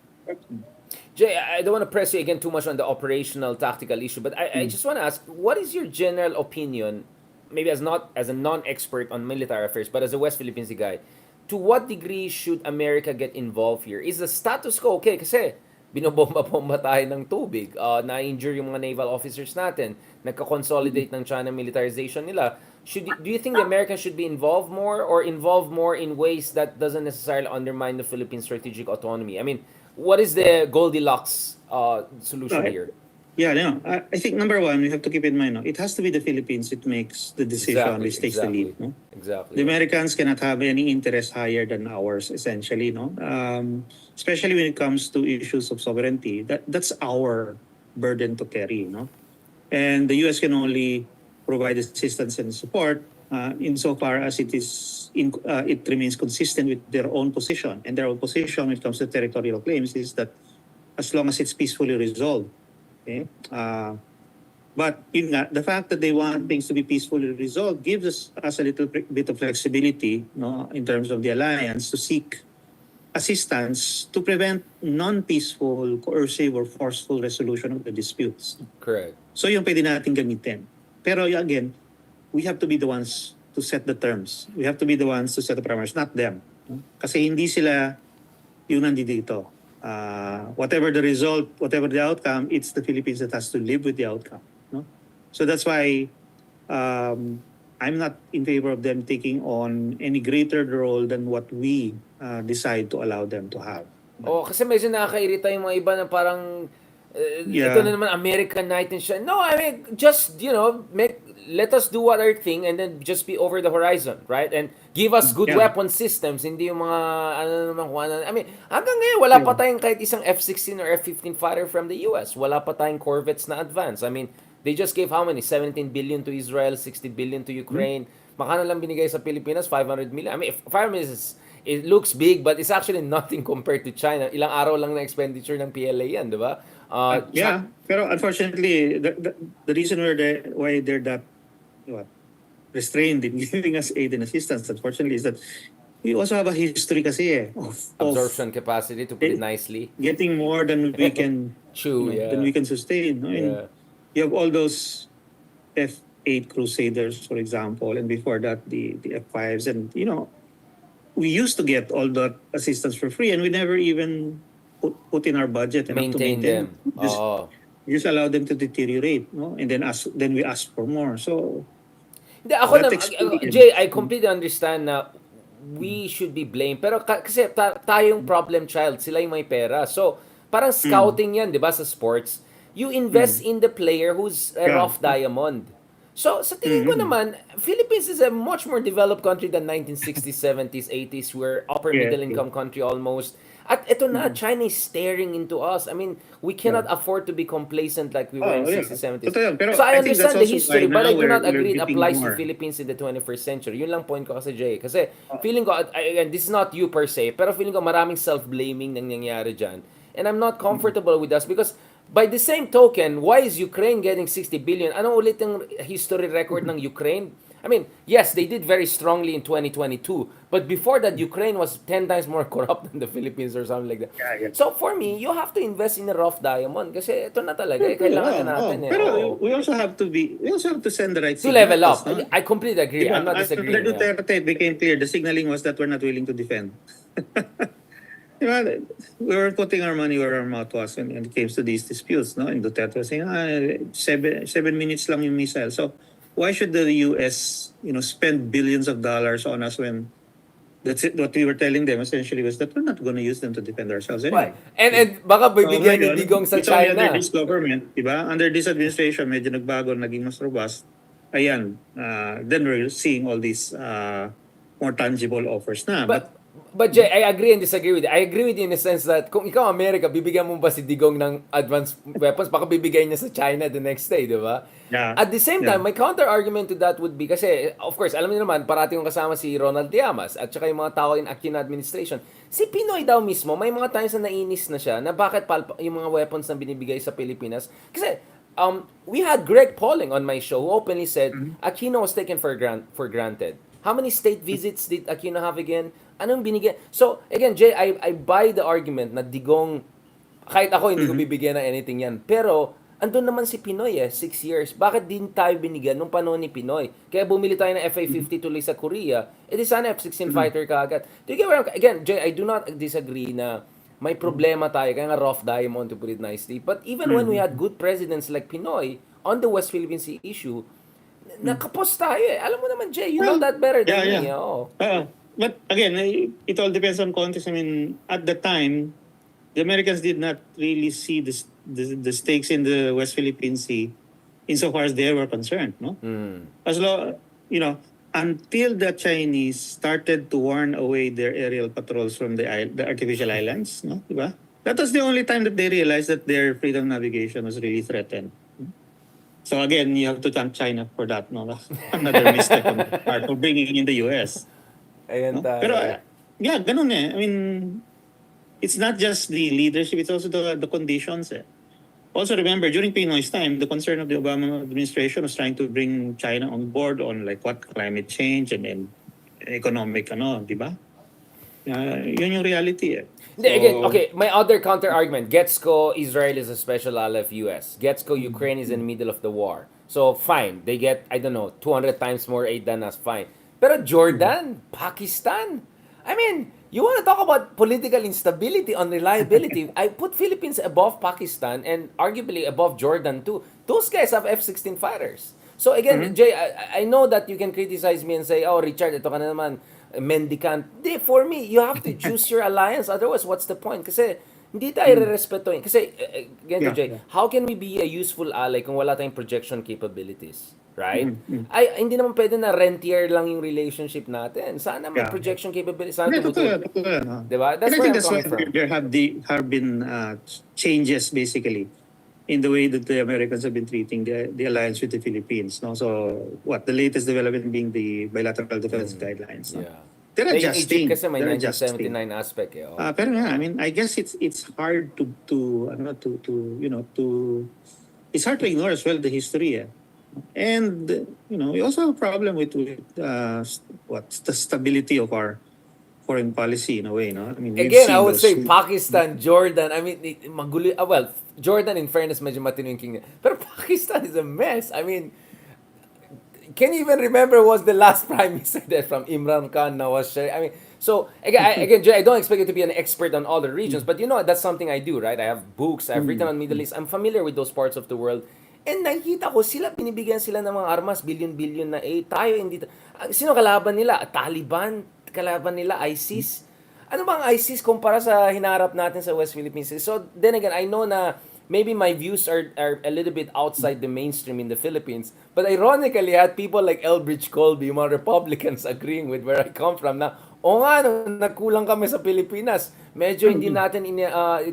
Jay, I don't want to press you again too much on the operational tactical issue, but I just want to ask, what is your general opinion, maybe as not as a non-expert on military affairs, but as a West Philippine Sea guy, to what degree should America get involved here? Is the status quo okay? Kasi binobomba-bomba tayo ng tubig, na-injure yung mga naval officers natin, nagka-consolidate ng China militarization nila. Do you think the Americans should be involved more or involved more in ways that doesn't necessarily undermine the Philippine strategic autonomy? I mean, what is the Goldilocks solution Right. here? Yeah, no. I think number one, we have to keep in mind, no, it has to be the Philippines that makes the decision, which takes the lead. No? Exactly. The Americans cannot have any interest higher than ours, essentially. No, especially when it comes to issues of sovereignty. That's our burden to carry. No, and the U.S. can only provide assistance and support insofar as it remains consistent with their own position. And their own position when it comes to territorial claims is that as long as it's peacefully resolved. Okay? But yun nga, the fact that they want things to be peacefully resolved gives us a little bit of flexibility, no, in terms of the alliance to seek assistance to prevent non-peaceful, coercive, or forceful resolution of the disputes. Correct. So yung pwede natin gamitin. Pero again, we have to be the ones to set the terms. We have to be the ones to set the parameters, not them. Kasi hindi sila yung nandito. Whatever the result, whatever the outcome, it's the Philippines that has to live with the outcome. No? So that's why I'm not in favor of them taking on any greater role than what we decide to allow them to have. Oh, kasi medyo nakakairita yung mga iba na parang ito na naman American Night and shit. No, I mean, just, let us do our thing and then just be over the horizon, right? And give us good weapon systems, hindi yung mga I mean, hanggang ngayon wala pa tayong kahit isang F-16 or F-15 fighter from the US. Wala pa tayong corvettes na advance. I mean, they just gave how many? 17 billion to Israel, 60 billion to Ukraine. Makano lang binigay sa Pilipinas? 500 million. I mean, 500 million it looks big, but it's actually nothing compared to China. Ilang araw lang na expenditure ng PLA yan, di ba? Pero unfortunately, the reason why they're that restrained in giving us aid and assistance, unfortunately, is that we also have a history kasi of absorption capacity, to put it nicely. Getting more than we can chew, than we can sustain. No? And you have all those F-8 Crusaders, for example, and before that, the F-5s. And, we used to get all that assistance for free, and we never even put in our budget enough to maintain them. Just allow them to deteriorate, no? And then we ask for more. So, Jay, I completely understand na we should be blamed. Pero kasi tayong problem child, sila yung may pera. So, parang scouting yan, di ba, sa sports. You invest in the player who's a rough diamond. So, sa tingin ko naman, Philippines is a much more developed country than 1960s, 70s, 80s. We're upper middle income country almost. At ito na, China is staring into us. I mean, we cannot afford to be complacent like we were in 60s, 70s. So I understand the history, but I do not agree it applies to Philippines in the 21st century. Yun lang point ko kasi, Jay. Kasi feeling ko, again, this is not you per se, pero feeling ko maraming self-blaming nang nangyayari dyan. And I'm not comfortable with us because by the same token, why is Ukraine getting 60 billion? Ano ulit yung history record ng Ukraine? I mean, yes, they did very strongly in 2022, but before that, Ukraine was 10 times more corrupt than the Philippines or something like that. So for me, you have to invest in a rough diamond kasi ito na talaga, kailangan na natin. Pero we also have to send the right signal. To level up. No? I completely agree. I'm not disagreeing. Under Durte, it became clear, the signaling was that we're not willing to defend. We were putting our money where our mouth was when it came to these disputes, no? And Durte was saying, 7 minutes lang yung missile. So why should the US, spend billions of dollars on us when that's it? What we were telling them essentially was that we're not going to use them to defend ourselves anyway. And baka bibigyan ni Digong sa China. Under this government, diba? Under this administration, medyo nagbago, naging mas robust. Ayan, then we're seeing all these more tangible offers na. But Jay, I agree and disagree with you. I agree with you in the sense that kung ikaw America, bibigyan mo ba si Digong ng advanced weapons? Baka bibigay niya sa China the next day, di ba? Yeah. At the same time, my counter-argument to that would be, kasi, of course, alam niyo naman, parati yung kasama si Ronald Llamas at saka yung mga tao in Aquino administration. Si Pinoy daw mismo, may mga times na nainis na siya na bakit yung mga weapons na binibigay sa Pilipinas. Kasi, we had Greg Pauling on my show who openly said, Aquino was taken for granted. How many state visits did Aquino have again? Anong binigyan? So, again, Jay, I buy the argument na Digong Kahit ako, hindi ko bibigyan ng anything yan. Pero, andun naman si Pinoy 6 years. Bakit din tayo binigyan nung panahon ni Pinoy? Kaya bumili tayo ng FA-50 tuloy sa Korea. E di sana F-16 fighter ka agad. Do you get where again, Jay, I do not disagree na may problema tayo. Kaya nga rough diamond to put it nicely. But even when we had good presidents like Pinoy on the West Philippine Sea issue, nakapos tayo Alam mo naman, Jay, you know Well, that better than yeah, me. yeah. Oo. But again, it all depends on context. I mean, at the time, the Americans did not really see the stakes in the West Philippine Sea insofar as they were concerned, no? As long, until the Chinese started to warn away their aerial patrols from the artificial islands, no? Diba? That was the only time that they realized that their freedom of navigation was really threatened. So again, you have to thank China for that, no? Another mistake on the part of bringing in the US. Ayan No? tayo. Pero, yeah, ganun I mean, it's not just the leadership, it's also the conditions. Also remember, during Pinoy's time, the concern of the Obama administration was trying to bring China on board on like what climate change and then economic, di ba? Yun yung reality Hindi, again, okay, my other counter argument, gets ko Israel is a special ally of US. Gets ko Ukraine is in the middle of the war. So, fine. They get, I don't know, 200 times more aid than us. Fine. Pero Jordan, Pakistan, I mean, you want to talk about political instability, unreliability. I put Philippines above Pakistan and arguably above Jordan too. Those guys have F-16 fighters. So again, Jay, I know that you can criticize me and say, oh, Richard, ito ka na naman, mendicant. Di, for me, you have to choose your alliance. Otherwise, what's the point? Kasi hindi tayo re-respetuhin. Kasi, ganito, Jay, how can we be a useful ally kung wala tayong projection capabilities? Right? Ay, hindi naman pwede na rentier lang yung relationship natin. Sana may projection capabilities. Sana totoo. Diba? And That's I where think I'm that's why coming from. there have been changes basically in the way that the Americans have been treating the alliance with the Philippines. No, so the latest development being the bilateral defense guidelines. No? Yeah. They're Yung Egypt adjusting. kasi may They're 1979 adjusting. aspect Pero yeah, I mean, I guess it's hard to it's hard to ignore as well the history. And we also have a problem with the stability of our foreign policy in a way, no? I mean, we've Again, I seen would those. say Pakistan, Jordan. I mean, magulo. Well, Jordan, in fairness, medyo matino yung king. Pero Pakistan is a mess. I mean, can you even remember was the last prime minister there from Imran Khan, Nawaz Sharif? I mean, so again, Jay, I don't expect you to be an expert on all the regions, but that's something I do, right? I have books, I've written on Middle East. I'm familiar with those parts of the world. And nakikita ko binibigyan sila ng mga armas, billion-billion na tayo hindi. Sino kalaban nila? Taliban, kalaban nila ISIS. Ano bang ISIS kumpara sa hinaharap natin sa West Philippines? So then again, I know na maybe my views are a little bit outside the mainstream in the Philippines. But ironically, I had people like Elbridge Colby, mga Republicans agreeing with where I come from na, nagkulang kami sa Pilipinas. Medyo hindi natin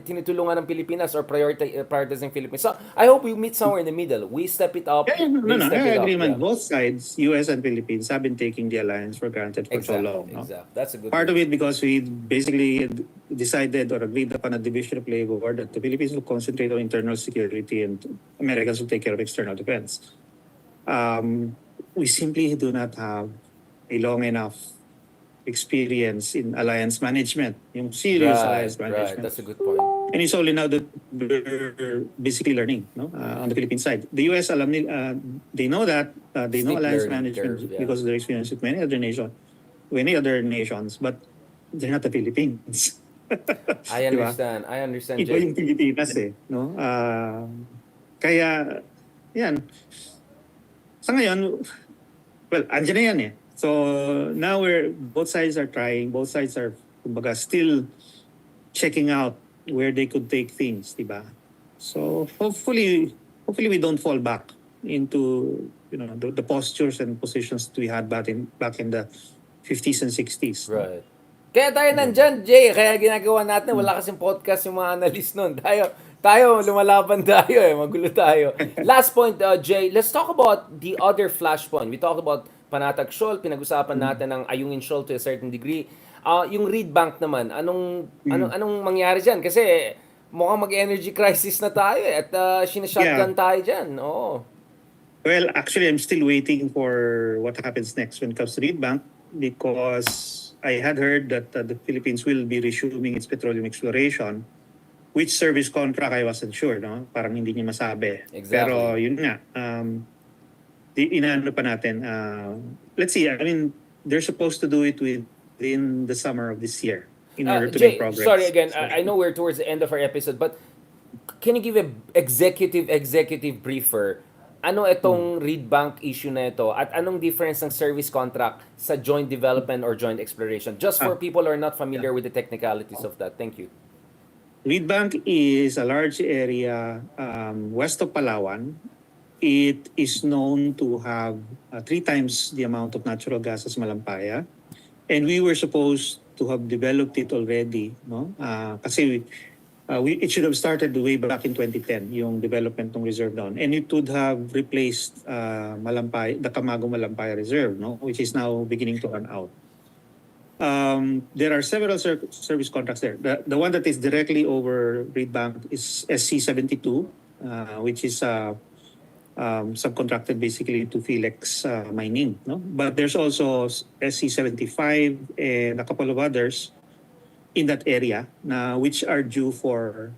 tinutulungan ng Pilipinas or prioritizing Philippines. So, I hope we meet somewhere in the middle. We step it up. Yeah, no, step I it agree, up. man. Both sides, US and Philippines, have been taking the alliance for granted for so long. No? Exactly. That's a good Part of it because we basically decided or agreed upon a division of labor that the Philippines will concentrate on internal security and Americans will take care of external defense. We simply do not have a long enough experience in alliance management, yung serious alliance management. Right, that's a good point. And it's only now that we're basically learning, on the Philippine side. The US, they know that, they know Steep alliance learning management curve, yeah. because of their experience with many other nations, but they're not the Philippines. I Diba? understand, Iba Jay. yung Pilipinas no? Kaya, yan. Sa ngayon, well, andyan na yan So now both sides are trying, both sides are kumbaga, still checking out where they could take things, diba? So hopefully we don't fall back into the postures and positions we had back in the 50s and 60s. Right. Kaya tayo nandyan, Jay. Kaya ginagawa natin, wala kasing podcast yung mga analyst nun. Tayo lumalaban tayo magulo tayo. Last point, Jay, let's talk about the other flashpoint. We talked about Panatag Shoal, pinag-usapan natin ang Ayungin Shoal to a certain degree. Yung Reed Bank naman, anong mangyari diyan? Kasi mukhang mag-energy crisis na tayo at sinashotgun tayo diyan. Oo. Well, actually, I'm still waiting for what happens next when it comes to Reed Bank because I had heard that the Philippines will be resuming its petroleum exploration which service contract I wasn't sure, no? Parang hindi niya masabi. Exactly. Pero yun nga, inaano pa natin, let's see, I mean, they're supposed to do it within the summer of this year in order to make Jay, progress. sorry again. I know we're towards the end of our episode, but can you give a executive briefer? Ano itong read bank issue na ito at anong difference ng service contract sa joint development or joint exploration? Just for people who are not familiar with the technicalities of that. Thank you. Reed Bank is a large area west of Palawan. It is known to have 3 times the amount of natural gas as Malampaya. And we were supposed to have developed it already, no? Kasi it should have started way back in 2010, yung development ng reserve down. And it would have replaced Malampaya, the Camago Malampaya Reserve, no? Which is now beginning to run out. There are several service contracts there. The one that is directly over Reed Bank is SC72, which is subcontracted basically to Philex Mining. No? But there's also SC75 and a couple of others in that area which are due for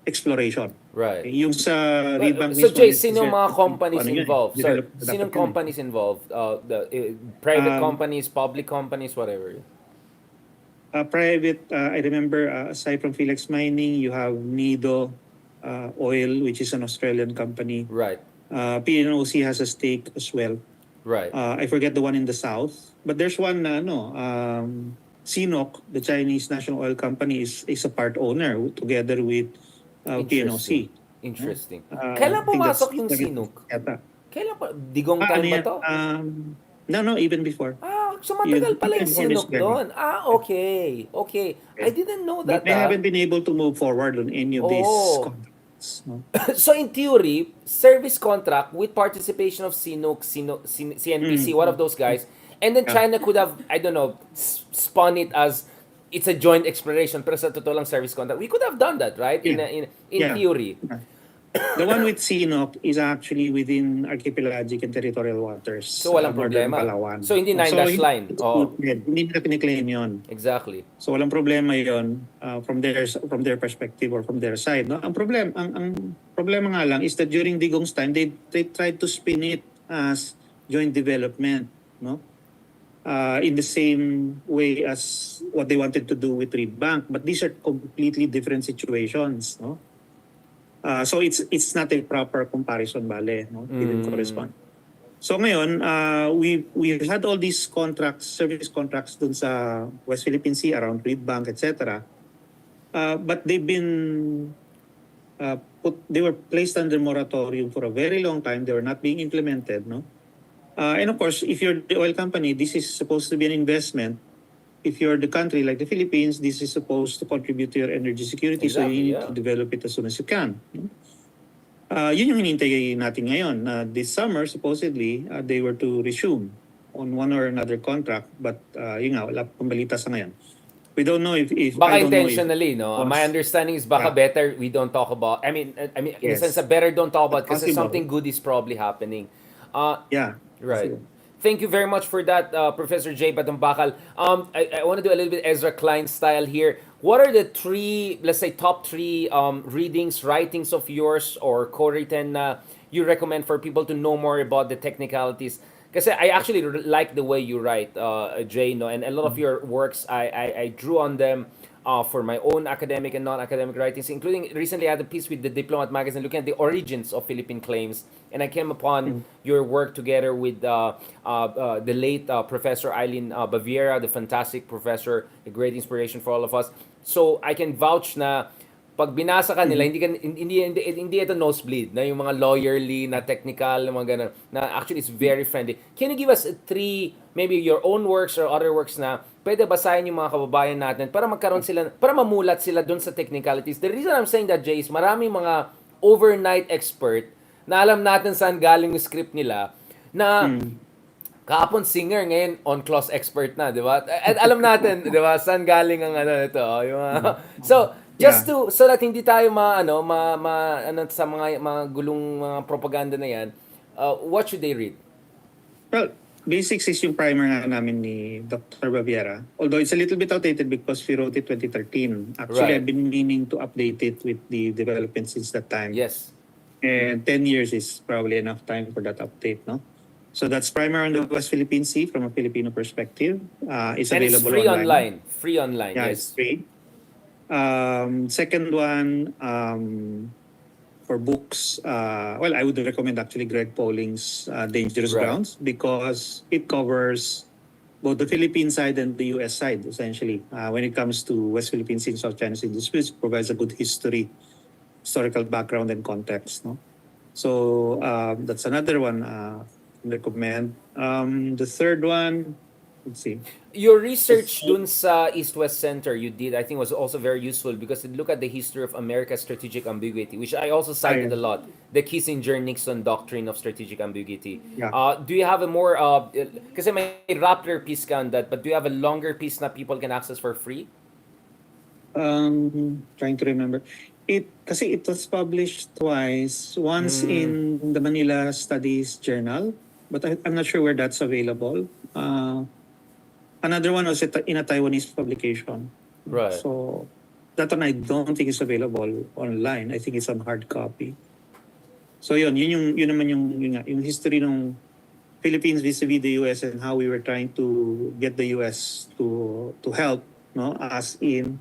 exploration. Right. Yung sa Reed Bank So mismo, Jay, sino mga companies ano yun, involved? Sorry, develop- sinong dapat yun. companies involved? Private Um, companies, public companies, whatever. Private, I remember, aside from Philex Mining, you have Nido Oil, which is an Australian company. Right. PNOC has a stake as well. Right. I forget the one in the south, but there's one CNOOC, the Chinese National Oil Company, is a part owner together with PNOC. Interesting. I Kailan think pumasok that's- yung CNOOC? Yata. Kailan pa? Digong time ba to? No, even before. So matagal Yun, pala yung before this CNOOC doon. Okay. I didn't know that. But they haven't been able to move forward on any of these contracts. No? So in theory, service contract with participation of CNOOC, CNPC, one of those guys, and then China could have, I don't know, spun it as it's a joint exploration, pero sa totoo lang service contract. We could have done that, right? In Yeah. theory. The one with CNOOC is actually within archipelagic and territorial waters. So walang northern problema. Palawan. So hindi 9-dash line. Hindi nila piniklaim yun. Exactly. So walang problema yon from their perspective or from their side. No? Ang problema nga lang is that during Digong's time, they tried to spin it as joint development. No? In the same way as what they wanted to do with Reed Bank. But these are completely different situations. No? So it's not a proper comparison, bale, no? It didn't correspond. So ngayon, we had all these service contracts dun sa West Philippine Sea around Reed Bank, etc. But they've been they were placed under moratorium for a very long time. They were not being implemented, no? And of course, if you're the oil company, this is supposed to be an investment. If you're the country like the Philippines, this is supposed to contribute to your energy security. So you need to develop it as soon as you can. Yun yung hinintay natin ngayon. This summer, supposedly, they were to resume on one or another contract. But yun nga, wala pang balita sa ngayon. We don't know if Baka I don't know if- intentionally, no? My understanding is baka better we don't talk about. I mean, in the sense that better don't talk about kasi Possible. something good is probably happening. Yeah. Right. Possible. Thank you very much for that, Professor Jay Batumbakal. I want to do a little bit Ezra Klein style here. What are the top three readings, writings of yours or co-written you recommend for people to know more about the technicalities? Kasi I actually like the way you write, Jay, no? And a lot of your works, I drew on them for my own academic and non-academic writings, including recently I had a piece with the Diplomat magazine looking at the origins of Philippine claims, and I came upon your work together with the late Professor Eileen Baviera, the fantastic professor, a great inspiration for all of us. So I can vouch na pag binasa ka nila, hindi ito nosebleed, na yung mga lawyerly, na technical, na mga ganun, na actually it's very friendly. Can you give us three, maybe your own works or other works na pwede basahin yung mga kababayan natin para magkaroon sila, para mamulat sila dun sa technicalities? The reason I'm saying that, Jay, is maraming mga overnight expert na alam natin saan galing yung script nila, na kahapon singer, ngayon on-clause expert na, di ba? At alam natin, di ba, saan galing ang ito, yung so, just so that hindi tayo sa mga gulong mga propaganda na yan, what should they read? Well, Basics is yung primer nga namin ni Dr. Baviera. Although it's a little bit outdated because we wrote it 2013. Actually, Right. I've been meaning to update it with the development since that time. Yes. And 10 years is probably enough time for that update, no? So that's primer on the West Philippine Sea from a Filipino perspective. It's And it's available free online. online. Free online, Yeah, it's yes. free. Second one, for books, well, I would recommend actually Greg Polling's Dangerous Right. Grounds because it covers both the Philippine side and the US side, essentially. When it comes to West Philippine Sea and South China Sea disputes, provides a good historical background and context. No? So that's another one I recommend. The third one, let's see. Your research dun sa East-West Center you did, I think was also very useful because it looked at the history of America's strategic ambiguity, which I also cited a lot. The Kissinger-Nixon doctrine of strategic ambiguity. Yeah. Do you have a more, kasi may Rappler piece ka on that, but do you have a longer piece na people can access for free? Trying to remember. Kasi it was published twice. Once in the Manila Studies Journal, but I'm not sure where that's available. Another one was in a Taiwanese publication. Right. So that one I don't think is available online. I think it's on hard copy. So yun naman yung history ng Philippines vis-a-vis the US and how we were trying to get the US to help, no, as in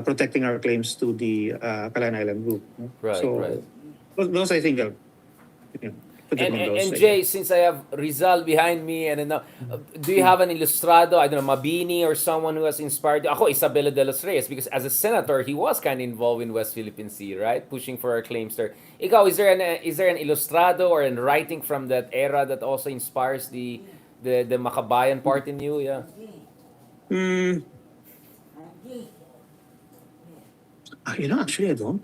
protecting our claims to the Kalayaan Island Group. No? Right, So right. those I think put it on those. And Jay, since I have Rizal behind me, and do you have an ilustrado, I don't know, Mabini or someone who has inspired you? Ako, Isabela de los Reyes, because as a senator, he was kind of involved in West Philippine Sea, right? Pushing for our claims there. Ikaw, is there an ilustrado or an writing from that era that also inspires the Makabayan part in you? Yeah. Actually, I don't.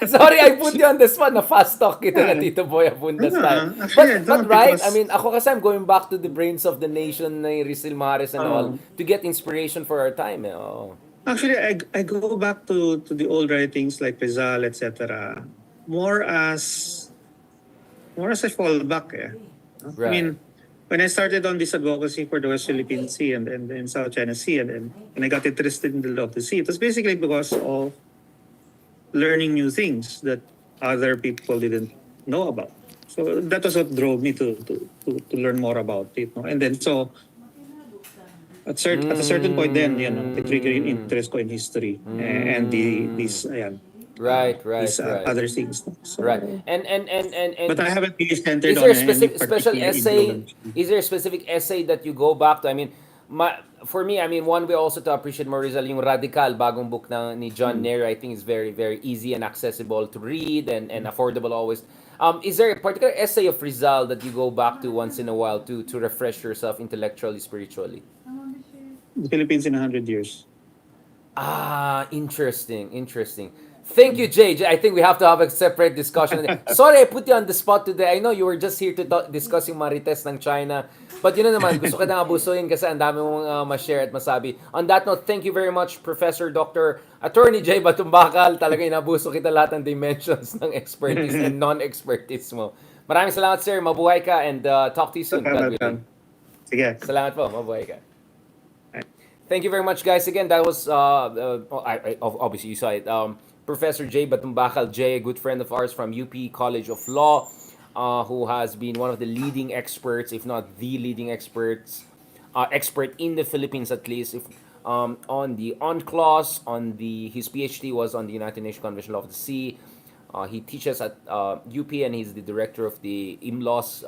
Sorry, I put you on the spot. Na fast talk kita na Tito Boy Abundas style. Actually, I But don't right, because- I mean, ako kasi I'm going back to the brains of the nation na Rizal Mares and all to get inspiration for our time. Eh. Oh. Actually, I go back to the old writings like Rizal, etc. More as a fallback. Eh. Right. I mean, when I started on this advocacy for the West Philippine Sea and South China Sea, and I got interested in the law of the sea, it was basically because of learning new things that other people didn't know about. So that was what drove me to learn more about it. No? And then so at a certain point, then it triggered yung interest ko in history and these Right. other things. No? So, Right. And but I haven't really centered is there a on any special particular essay? influence. Is there a specific essay that you go back to? I mean, for me, I mean, one way also to appreciate more Rizal, yung Radical, bagong book ni John Neri, I think is very, very easy and accessible to read and affordable always. Is there a particular essay of Rizal that you go back to once in a while to refresh yourself intellectually, spiritually? The Philippines in 100 years. Interesting. Thank you, Jay. I think we have to have a separate discussion. Sorry, I put you on the spot today. I know you were just here to discuss yung marites ng China. But yun na naman, gusto ka nang abusuin kasi ang dami mong ma-share at masabi. On that note, thank you very much, Professor Dr. Attorney Jay Batumbakal. Talaga inabuso kita lahat ng dimensions ng expertise and non-expertise mo. Maraming salamat, sir. Mabuhay ka and talk to you soon. God willing. Sige. Salamat po. Mabuhay ka. Thank you very much, guys. Again, that was, obviously, you saw it. Professor Jay Batumbakal. Jay, a good friend of ours from UP College of Law, who has been one of the leading experts, if not the leading expert in the Philippines at least, on the UNCLOS, his PhD was on the United Nations Convention of the Sea. He teaches at UP and he's the director of the IMLOS,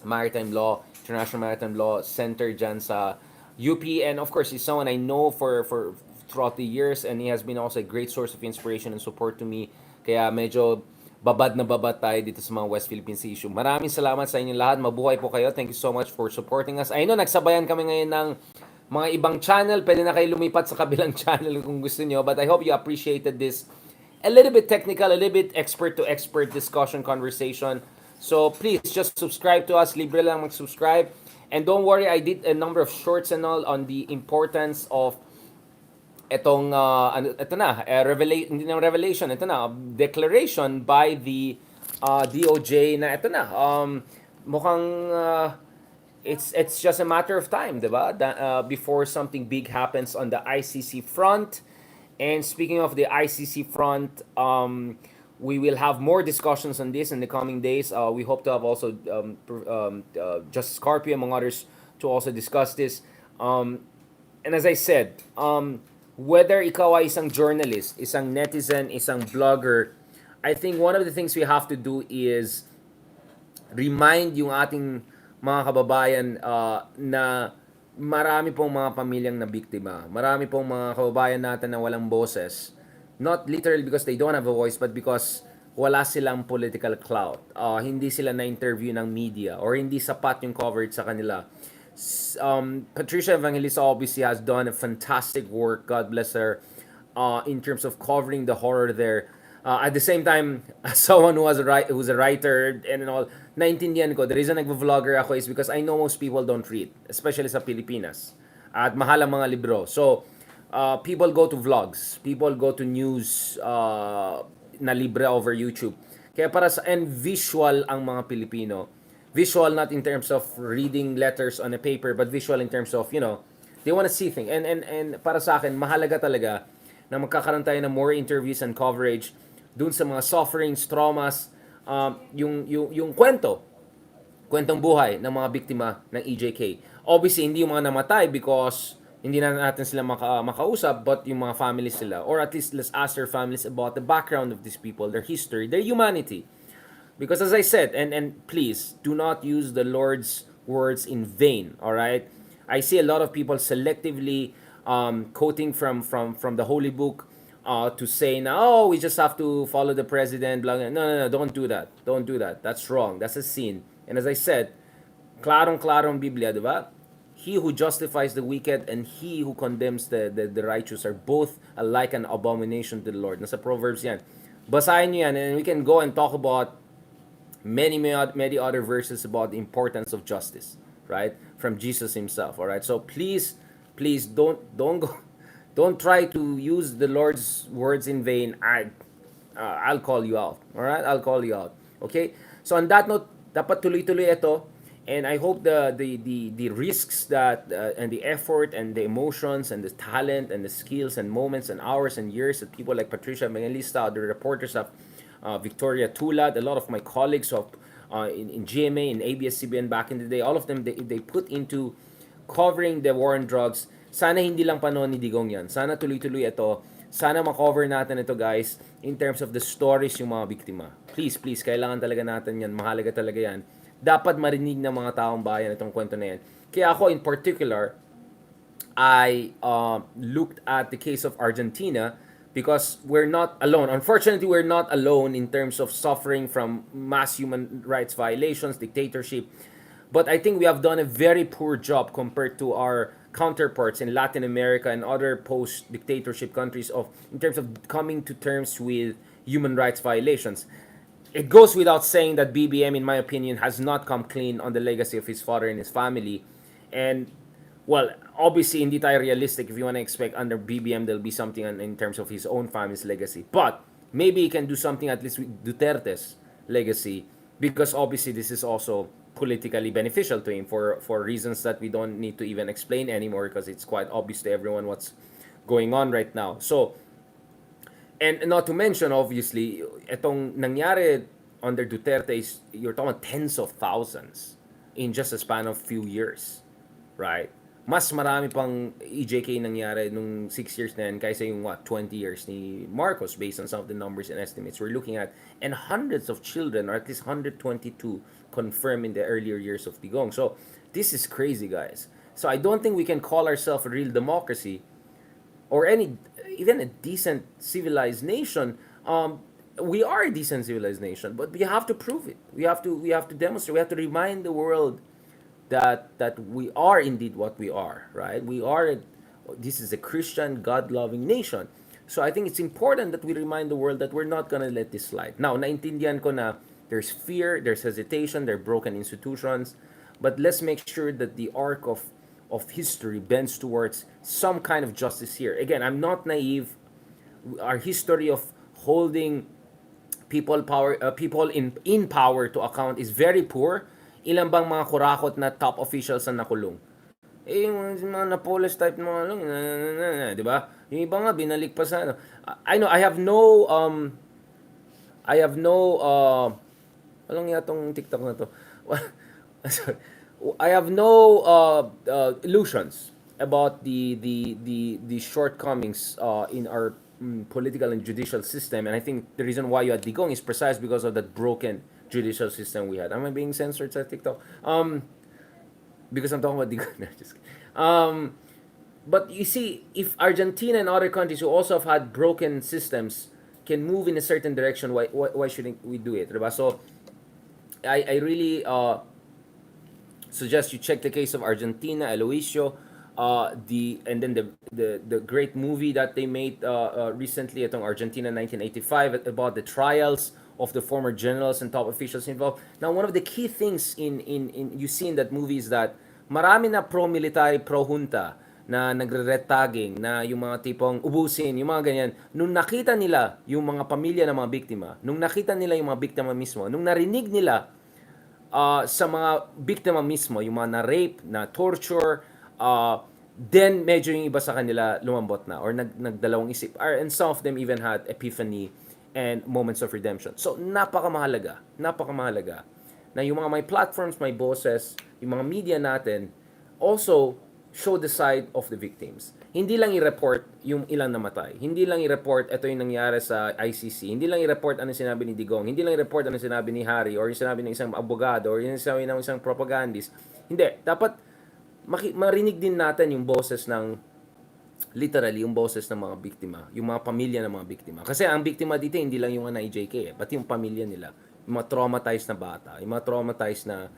Maritime Law, International Maritime Law Center dyan sa UP. And of course, he's someone I know for throughout the years, and he has been also a great source of inspiration and support to me. Kaya medyo babad tayo dito sa mga West Philippine Sea issue. Maraming salamat sa inyo lahat. Mabuhay po kayo. Thank you so much for supporting us. I know nagsabayan kami ngayon ng mga ibang channel. Pwede na kayo lumipat sa kabilang channel kung gusto nyo. But I hope you appreciated this a little bit technical, a little bit expert to expert discussion conversation. So please just subscribe to us. Libre lang mag-subscribe. And don't worry, I did a number of shorts and all on the importance of etong revelation, declaration by the DOJ na mukhang it's just a matter of time, diba? Before something big happens on the ICC front. And speaking of the ICC front, we will have more discussions on this in the coming days. We hope to have also Justice Carpio, among others, to also discuss this. And as I said, whether ikaw ay isang journalist, isang netizen, isang blogger, I think one of the things we have to do is remind yung ating mga kababayan na marami pong mga pamilyang na biktima. Marami pong mga kababayan natin na walang boses. Not literally because they don't have a voice, but because wala silang political clout. Hindi sila na-interview ng media or hindi sapat yung coverage sa kanila. Patricia Evangelista obviously has done a fantastic work. God bless her. In terms of covering the horror there. At the same time, as someone who's a writer and all, naintindihan ko, the reason nagvo-vlogger ako is because I know most people don't read, especially sa Pilipinas. At mahal ang mga libro. So, people go to vlogs. People go to news na libre over YouTube. Kaya and visual ang mga Pilipino. Visual not in terms of reading letters on a paper, but visual in terms of, they want to see things. And para sa akin, mahalaga talaga na magkakaroon tayo ng more interviews and coverage dun sa mga sufferings, traumas, yung kwentong buhay ng mga biktima ng EJK. Obviously, hindi yung mga namatay because hindi na natin sila makausap, but yung mga families sila. Or at least let's ask their families about the background of these people, their history, their humanity. Because as I said, and please, do not use the Lord's words in vain, all right? I see a lot of people selectively quoting from the Holy Book to say now, oh, we just have to follow the president. Blah, blah. No, don't do that. Don't do that. That's wrong. That's a sin. And as I said, klarong Biblia, di ba? He who justifies the wicked and he who condemns the righteous are both alike an abomination to the Lord. Nasa Proverbs yan. Basahin nyo yan and we can go and talk about many other verses about the importance of justice, right? From Jesus himself, all right? So please don't try to use the Lord's words in vain. I'll call you out, all right? I'll call you out. Okay? So on that note, dapat tuloy-tuloy ito. And I hope the risks that and the effort and the emotions and the talent and the skills and moments and hours and years that people like Patricia Evangelista, the reporters of Victoria Tulad, a lot of my colleagues of in GMA, in ABS-CBN back in the day, all of them, they put into covering the war on drugs. Sana hindi lang panahon ni Digong yan. Sana tuloy-tuloy ito. Sana makover natin ito, guys, in terms of the stories yung mga biktima. Please, kailangan talaga natin yan. Mahalaga talaga yan. Dapat marinig ng mga taong bayan itong kwento na yan. Kaya ako, in particular, I looked at the case of Argentina because we're not alone. Unfortunately, we're not alone in terms of suffering from mass human rights violations, dictatorship. But I think we have done a very poor job compared to our counterparts in Latin America and other post-dictatorship countries in terms of coming to terms with human rights violations. It goes without saying that BBM, in my opinion, has not come clean on the legacy of his father and his family. And, well, obviously, hindi tayo realistic if you want to expect under BBM there'll be something in terms of his own family's legacy. But maybe he can do something at least with Duterte's legacy because obviously this is also politically beneficial to him for reasons that we don't need to even explain anymore because it's quite obvious to everyone what's going on right now. So, and not to mention, obviously, itong nangyari under Duterte is, you're talking about tens of thousands in just a span of few years, right? Mas marami pang EJK nangyari nung 6 years na yan kaysa yung 20 years ni Marcos based on some of the numbers and estimates we're looking at. And hundreds of children, or at least 122 confirmed in the earlier years of Digong. So, this is crazy, guys. So, I don't think we can call ourselves a real democracy or even a decent civilized nation. We are a decent civilized nation, but we have to prove it. We have to demonstrate. We have to remind the world that we are indeed what we are, right? This is a Christian, God-loving nation. So I think it's important that we remind the world that we're not gonna let this slide. Now, naintindihan ko na there's fear, there's hesitation, there are broken institutions, but let's make sure that the arc of history bends towards some kind of justice here. Again, I'm not naive. Our history of holding people in power to account is very poor Ilan bang mga kurakot na top officials na nakulong? Yung mga Napoles type mga lang, di ba? Yung iba nga binalik pa sa ano. I know I have no anong yatong TikTok na to? Sorry. I have no illusions about the shortcomings in our political and judicial system, and I think the reason why you had Digong is precise because of that broken judicial system we had. Am I being censored sa TikTok? Because I'm talking about Digong. No, just kidding. But you see, if Argentina and other countries who also have had broken systems can move in a certain direction, why shouldn't we do it? Diba? So I really suggest you check the case of Argentina, Eloisio, and then the great movie that they made recently at Argentina 1985 about the trials of the former generals and top officials involved. Now, one of the key things in you see in that movie is that marami na pro-military, pro-junta na nagre-red-tagging, na yung mga tipong ubusin, yung mga ganyan. Nung nakita nila yung mga pamilya ng mga biktima, nung nakita nila yung mga biktima mismo, nung narinig nila sa mga biktima mismo, yung mga na-rape, na-torture, then medyo yung iba sa kanila lumambot na or nagdalawang isip. And some of them even had epiphany and moments of redemption. So, napaka-mahalaga na yung mga may platforms, may bosses, yung mga media natin, also show the side of the victims. Hindi lang i-report yung ilang namatay. Hindi lang i-report ito yung nangyari sa ICC. Hindi lang i-report ano sinabi ni Digong. Hindi lang i-report ano sinabi ni Harry or yung sinabi ng isang abogado or yung sinabi ng isang propagandist. Hindi. Dapat marinig din natin yung boses ng literally yung boses ng mga biktima, yung mga pamilya ng mga biktima. Kasi ang biktima dito hindi lang yung mga na-EJK pati yung pamilya nila, yung mga traumatized na bata, yung mga traumatized na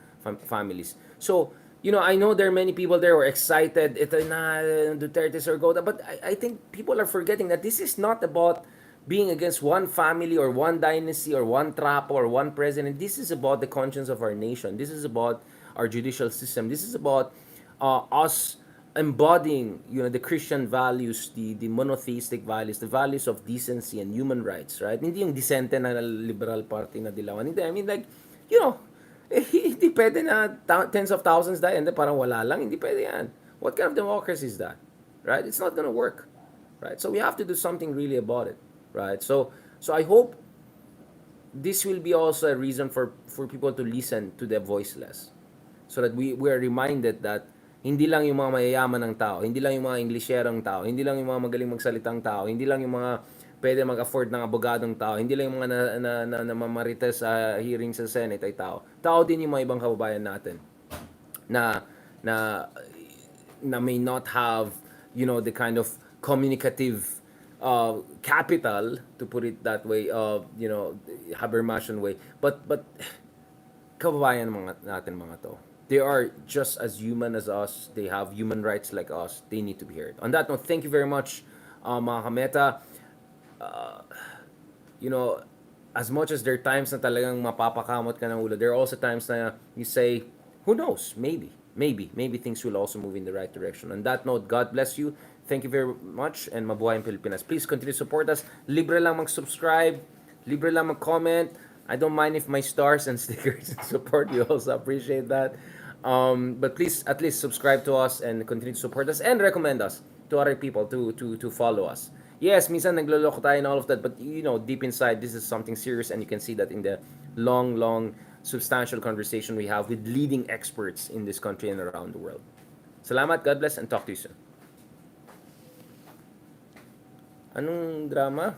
families. So, I know there are many people there who are excited. Ito na, Duterte's or go. But I think people are forgetting that this is not about being against one family or one dynasty or one trapo or one president. This is about the conscience of our nation. This is about our judicial system. This is about us embodying, the Christian values, the monotheistic values, the values of decency and human rights, right? Hindi yung disente na liberal party na dilawan. Hindi, I mean, like, hindi pwede na tens of thousands die and parang wala lang. Hindi pwede yan. What kind of democracy is that? Right? It's not gonna work. Right? So we have to do something really about it. Right? So I hope this will be also a reason for people to listen to the voiceless. So that we are reminded that hindi lang yung mga mayayaman ng tao, hindi lang yung mga Inglesyerong tao, hindi lang yung mga magaling magsalitang tao, hindi lang yung mga pwede mag-afford ng abogadong tao. Hindi lang yung mga namamarites sa hearing sa Senate ay tao. Tao din yung mga ibang kababayan natin na na na may not have, the kind of communicative capital, to put it that way, Habermasian way. But kababayan natin mga to. They are just as human as us. They have human rights like us. They need to be heard. On that note, thank you very much, mga kameta. As much as there are times na talagang mapapakamot ka ng ulo, there are also times na you say, who knows, maybe things will also move in the right direction. On that note, God bless you. Thank you very much, and mabuhay ang Pilipinas. Please continue to support us. Libre lang mag-subscribe, libre lang mag-comment. I don't mind if my stars and stickers support you. Also appreciate that. But please at least subscribe to us and continue to support us and recommend us to other people to follow us. Yes, minsan nagloloko tayo and all of that, but deep inside, this is something serious, and you can see that in the long, substantial conversation we have with leading experts in this country and around the world. Salamat, God bless, and talk to you soon. Anong drama?